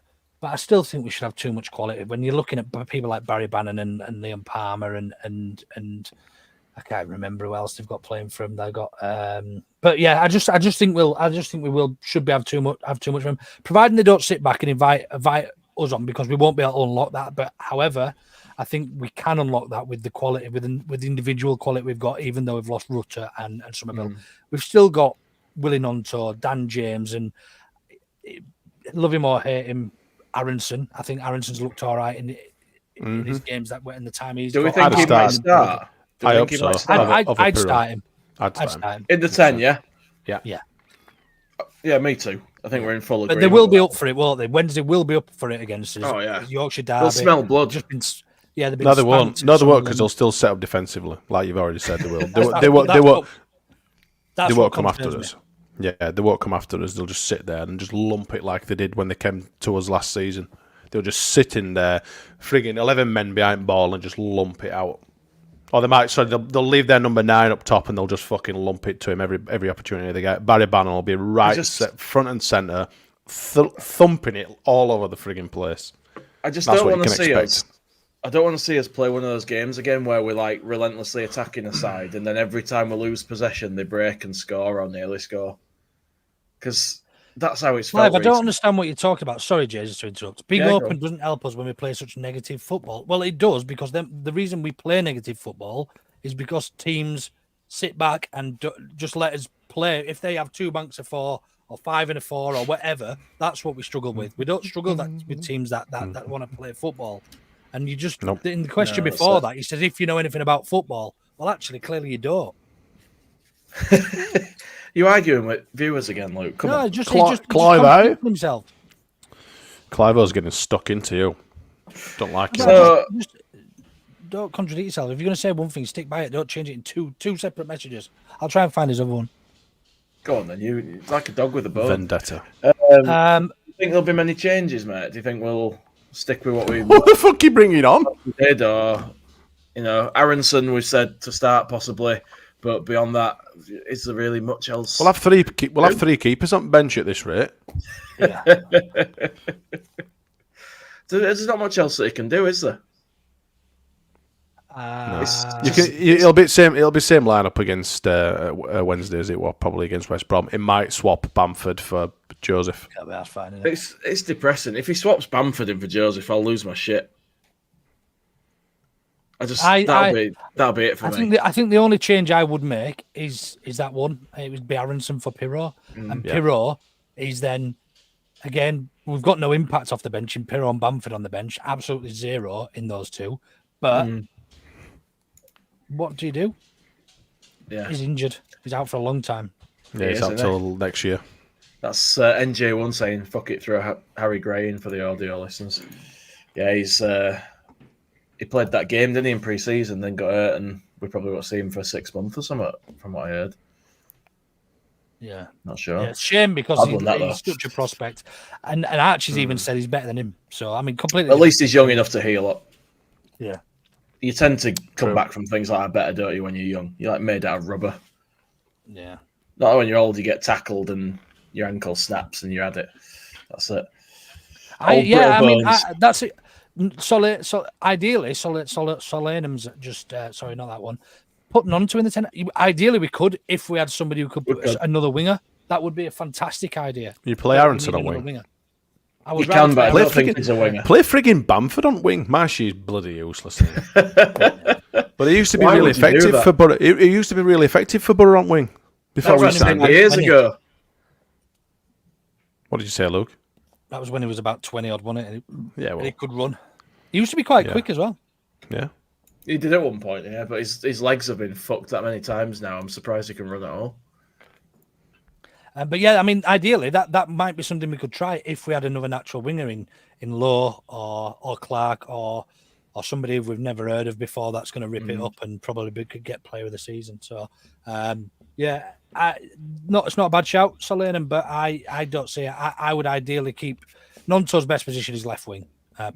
I still think we should have too much quality. When you're looking at people like Barry Bannon and Liam Palmer and I can't remember who else they've got playing for them. They've got, but yeah, I just think we should have too much of them, providing they don't sit back and invite us on, because we won't be able to unlock that. But however, I think we can unlock that with the quality, with the individual quality we've got. Even though we've lost Rutter and Somerville, we've still got Willie Nonto, Dan James, and love him or hate him, Aronson. I think Aronson's looked all right in his games that were in the time he's. Do we think he might start? I hope so. I'd start him. I'd start him in the 10. Yeah. Yeah, me too. I think we're in full agreement. But they will be up for it, won't they? Wednesday will be up for it against us. Oh yeah, Yorkshire Derby. They'll smell blood. No, they won't. No, they won't, because they'll still set up defensively, like you've already said. They will. They won't come after us. Yeah, they won't come after us. They'll just sit there and just lump it like they did when they came to us last season. They'll just sit in there, frigging 11 men behind ball, and just lump it out. Or they might, they'll leave their number 9 up top, and they'll just fucking lump it to him every opportunity they get. Barry Bannon will be set front and centre, thumping it all over the frigging place. I just don't want to see us. I don't want to see us play one of those games again where we're relentlessly attacking a side, and then every time we lose possession, they break and score or nearly score. Because that's how it's felt. I don't understand what you're talking about. Sorry, Jesus, to interrupt. Being open doesn't help us when we play such negative football. Well, it does, because the reason we play negative football is because teams sit back and just let us play. If they have 2 banks of 4 or 5 and a 4 or whatever, that's what we struggle with. We don't struggle with teams that want to play football. And you just, in the question before that, he says, if you know anything about football. Well, actually, clearly you don't. You arguing with viewers again, Luke? Come on. He just Clive himself. Clivo's getting stuck into you. Don't like it. So, don't contradict yourself. If you're going to say one thing, stick by it. Don't change it in two separate messages. I'll try and find his other one. Go on then. It's like a dog with a bone. Vendetta. Do you think there'll be many changes, mate? Do you think we'll stick with what we? What the fuck are you bringing on? Did or Aronson we said to start possibly, but beyond that, is there really much else? We'll have three keepers on bench at this rate. Yeah. There's not much else that he can do, is there? It'll be same lineup against Wednesday as it was probably against West Brom. It might swap Bamford for Joseph. Yeah, that's fine. Isn't it? It's depressing. If he swaps Bamford in for Joseph, I'll lose my shit. That'll be it for me. I think the only change I would make is that one. It would be Aronson for Piroe, and Piroe is then again. We've got no impact off the bench in Piroe and Bamford on the bench. Absolutely zero in those two. But what do you do? Yeah, he's injured. He's out for a long time. Yeah, he's out till next year. That's NJ1 saying, fuck it, throw Harry Gray in for the audio listeners. Yeah, he played that game, didn't he, in pre-season, then got hurt, and we probably won't see him for 6 months or something, from what I heard. Yeah. Not sure. Yeah, it's a shame because he's such a prospect. And Archie's even said he's better than him. So, I mean, completely. At least he's young enough to heal up. Yeah. You tend to come back from things like that better, don't you, when you're young? You're like made out of rubber. Yeah. Not when you're old, you get tackled and your ankle snaps and you're at it. That's it. That's it. So ideally, Solanum's just sorry, not that one. Putting on to in the 10. Ideally, we could if we had somebody who could put another winger. That would be a fantastic idea. You play Aronson on wing. Winger. You can, but I don't think he's a winger. Play frigging Bamford on wing. Marshy's bloody useless. But it used to be really effective for Borough. It used to be really effective for Borough on wing before we signed years ago. What did you say, Luke? That was when he was about 20 odd, wasn't it? Yeah, well, he could run. He used to be quite quick as well. Yeah. He did at one point, yeah, but his legs have been fucked that many times now. I'm surprised he can run at all. But yeah, I mean, ideally, that might be something we could try if we had another natural winger in Lowe or Clark or somebody we've never heard of before that's going to rip it up and probably could get player of the season. So, it's not a bad shout, Solanum, but I don't see it. I would ideally keep Nonto's best position is left wing.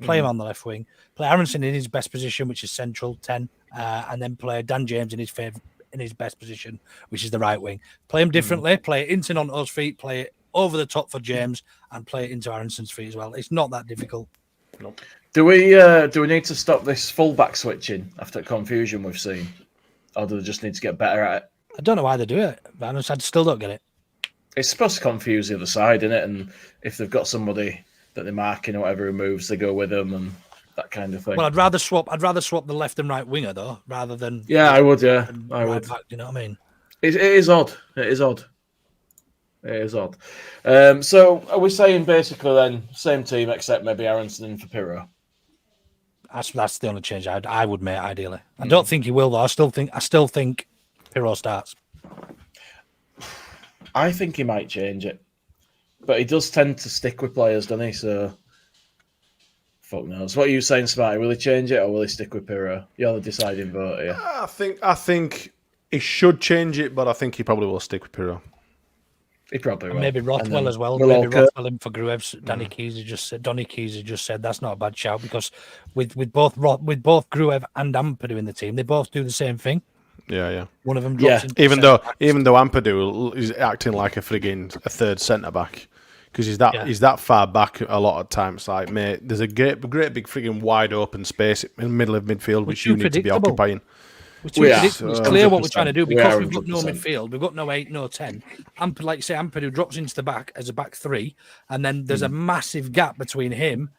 Play him on the left wing. Play Aronson in his best position, which is central 10, and then play Dan James in his best position, which is the right wing. Play him differently. Play it into Nonto's feet. Play it over the top for James, and play it into Aronson's feet as well. It's not that difficult. Nope. Do we need to stop this fullback switching after the confusion we've seen, or do they just need to get better at it? I don't know why they do it, but I still don't get it. It's supposed to confuse the other side, isn't it? And if they've got somebody that they're marking or whatever who moves, they go with them and that kind of thing. Well, I'd rather swap the left and right winger though, rather than I would. Yeah, I would. Back, you know what I mean? It is odd. It is odd. So are we saying basically then same team except maybe Aronson in for Piroe? That's the only change I would make ideally. I don't think he will though. I still think Piroe starts. I think he might change it, but he does tend to stick with players, doesn't he? So, fuck knows. What are you saying, Smarty? Will he change it or will he stick with Piroe? You're the deciding vote here. I think he should change it, but I think he probably will stick with Piroe. He probably will. Maybe Rothwell as well. Maybe Rothwell in for Gruev's. Donny Keys just said that's not a bad shout because with both Gruev and Ampadu in the team, they both do the same thing. Yeah. One of them drops into even though Ampadu is acting like a third centre back because he's that far back a lot of times. Like, mate, there's a great big frigging wide open space in the middle of midfield which you need to be occupying. It's clear what we're trying to do because we've got no midfield, we've got no 8, no 10. Like you say, Ampadu drops into the back as a back 3, and then there's a massive gap between him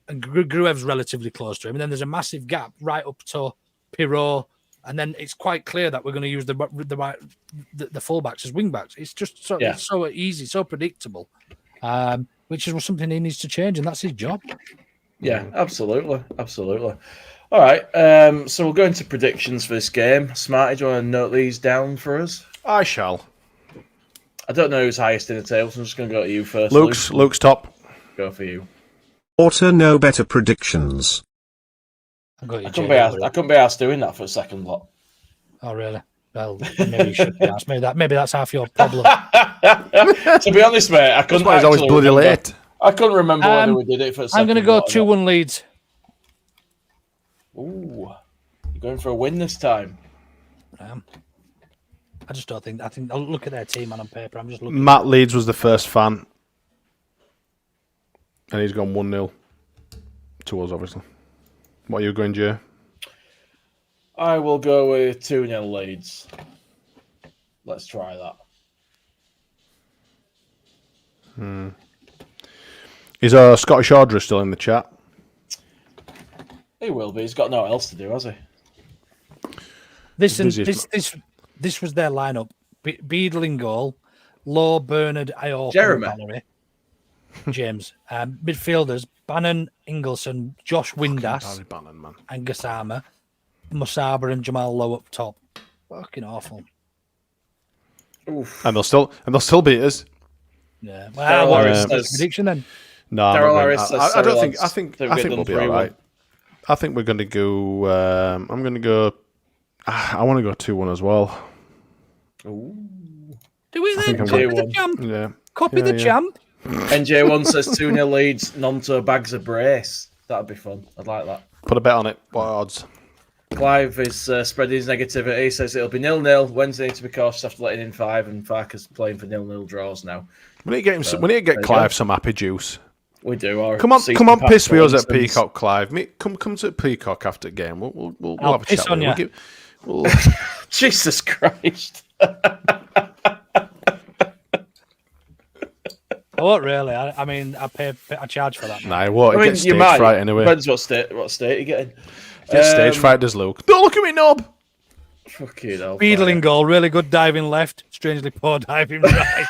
and Gruev's relatively close to him, and then there's a massive gap right up to Piroe. And then it's quite clear that we're going to use the fullbacks as wing backs. It's just it's so easy, so predictable, which is something he needs to change, and that's his job. Yeah, absolutely. All right, so we'll go into predictions for this game. Smarty, do you want to note these down for us? I shall. I don't know who's highest in the table, so I'm just going to go to you first. Luke's top. Go for you. Orta no better predictions. I got you, I couldn't be asked doing that for a second lot. Oh, really? Well, maybe you should be asked. Maybe that's half your problem. To be honest, mate, I couldn't. That's why he's always bloody late. I couldn't remember whether we did it for a second. I'm going to go 2-1 Leeds. Ooh, you're going for a win this time. I just don't think. I think I'll look at their team on paper. I'm just looking. Matt Leeds was the first fan, and he's gone 1-0 to us, obviously. What are you going, Jay? I will go with 2-0 Leeds. Let's try that. Is Scottish Order still in the chat? He will be. He's got no else to do, has he? This was their lineup: Beadle in goal, Law, Bernard, Iork, Jeremy, James. Midfielders: Bannon, Ingleson, Josh Windass, Bannon, man. and Gassama. Musaba and Jamal Lowe up top. Fucking awful. Oof. And they'll still beat us. Yeah. Well, what's the prediction then? No, I don't think. I think we'll be all right. I think we're going to go. I'm going to go. I want to go 2-1 as well. Ooh. Do we then copy the champ? Yeah. Copy the champ. NJ1 says 2-0 Leeds. Nonto bags a brace. That'd be fun. I'd like that. Put a bet on it. What odds? Clive is spreading his negativity. He says it'll be 0-0. Wednesday to be cautious after letting in 5, and Farker's playing for 0-0 draws now. We need to get Clive some happy juice. We do. Come on, piss with us at Peacock, Clive. Come to Peacock after the game. We'll have a chat. On you. Jesus Christ! Oh, really? I mean, I charge for that. Nah, what? Get stage fright anyway. Depends what state you're getting. Get stage fright, does Luke? Don't look at me, knob. Fucking hell. Beadling goal, really good diving left, strangely poor diving right.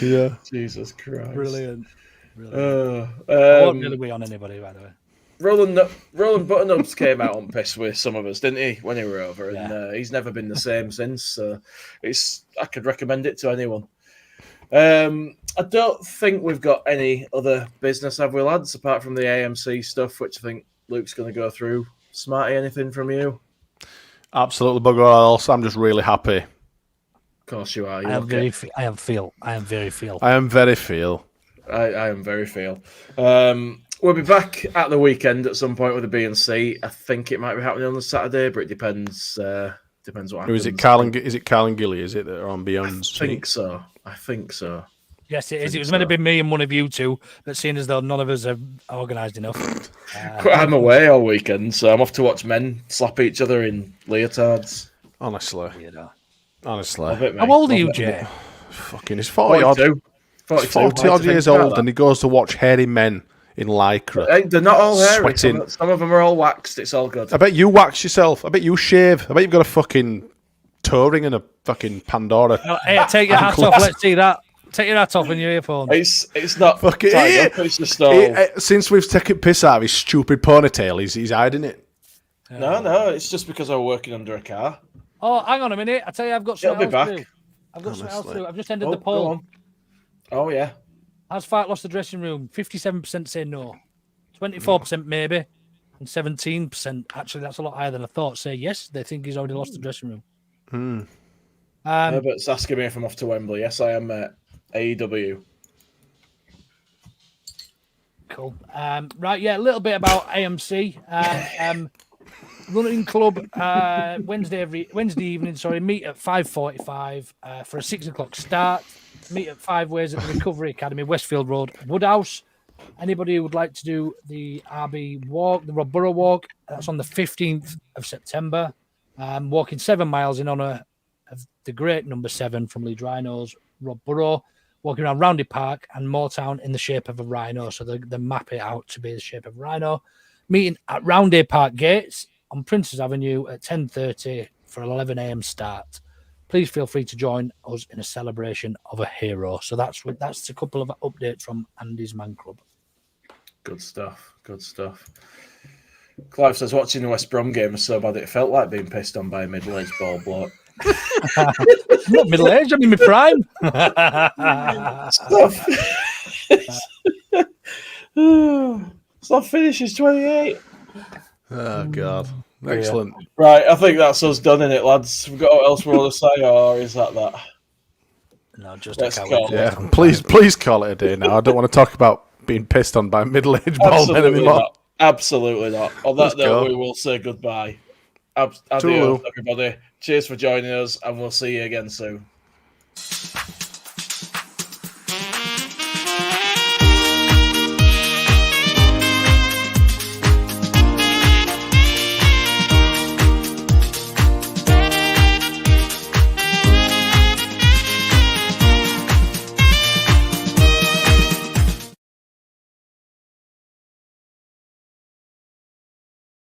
Yeah. Jesus Christ. Brilliant. I won't really be on anybody, by the way. Roland Button-Ups came out on piss with some of us, didn't he, when he were over? Yeah. And he's never been the same since. So I could recommend it to anyone. I don't think we've got any other business, have we, lads, apart from the AMC stuff, which I think Luke's going to go through. Smarty, anything from you? Absolutely bugger all else. I'm just really happy. Of course you are. I am very feel. I am very feel. We'll be back at the weekend at some point with a B&C. I think it might be happening on the Saturday, but it depends. Depends what happens. Is it Carl and Gilly? Is it that are on Beyond? I think so. Yes, it is. It was meant to be me and one of you two, but seeing as though none of us have organised enough. I'm away all weekend, so I'm off to watch men slap each other in leotards. Honestly. How old are you, Jay? Fucking, he's 40 odd. 40 odd years old, and he goes to watch hairy men in lycra. They're not all hairy. Sweating. Some of them are all waxed. It's all good. I bet you wax yourself. I bet you shave. I bet you've got a fucking toe ring and a fucking Pandora. No, hey, take your hat off. Let's see that. Take your hat off and your earphones. It's not fucking. It's just since we've taken piss out of his stupid ponytail, he's hiding it. No, it's just because I was working under a car. Oh, hang on a minute. I tell you, I've got something else to do. I've got something else to do. I've just ended the poll. Oh yeah. Has Fark lost the dressing room? 57% say no, 24% maybe, and 17%. Actually, that's a lot higher than I thought. Say yes, they think he's already lost the dressing room. Herbert's asking me if I'm off to Wembley. Yes, I am, mate. AEW. Cool. Right, yeah, a little bit about AMC. Running club Wednesday evening. Meet at 5:45 for a 6:00 start. Meet at 5 Ways at the Recovery Academy, Westfield Road, Woodhouse. Anybody who would like to do the RB walk, the Rob Borough walk, that's on the 15th of September. Walking 7 miles in honour of the great number 7 from Leeds Rhinos, Rob Borough. Walking around Roundy Park and Moortown in the shape of a rhino. So they map it out to be the shape of a rhino. Meeting at Roundy Park Gates on Princes Avenue at 10:30 for 11 a.m. start. Please feel free to join us in a celebration of a hero. So that's a couple of updates from Andy's Man Club. Good stuff. Clive says, watching the West Brom game was so bad it felt like being pissed on by a middle-aged bald bloke. I'm not middle-aged, I'm in my prime. So finish is 28. Oh God. Excellent. Right, I think that's us done in it, lads. We've got what else we want to say, or is that? No, just Let's a call coward. Yeah, please call it a day now. I don't want to talk about being pissed on by middle-aged ball men anymore. Not. Absolutely not. On that note, we will say goodbye. Adios, everybody. Cheers for joining us, and we'll see you again soon.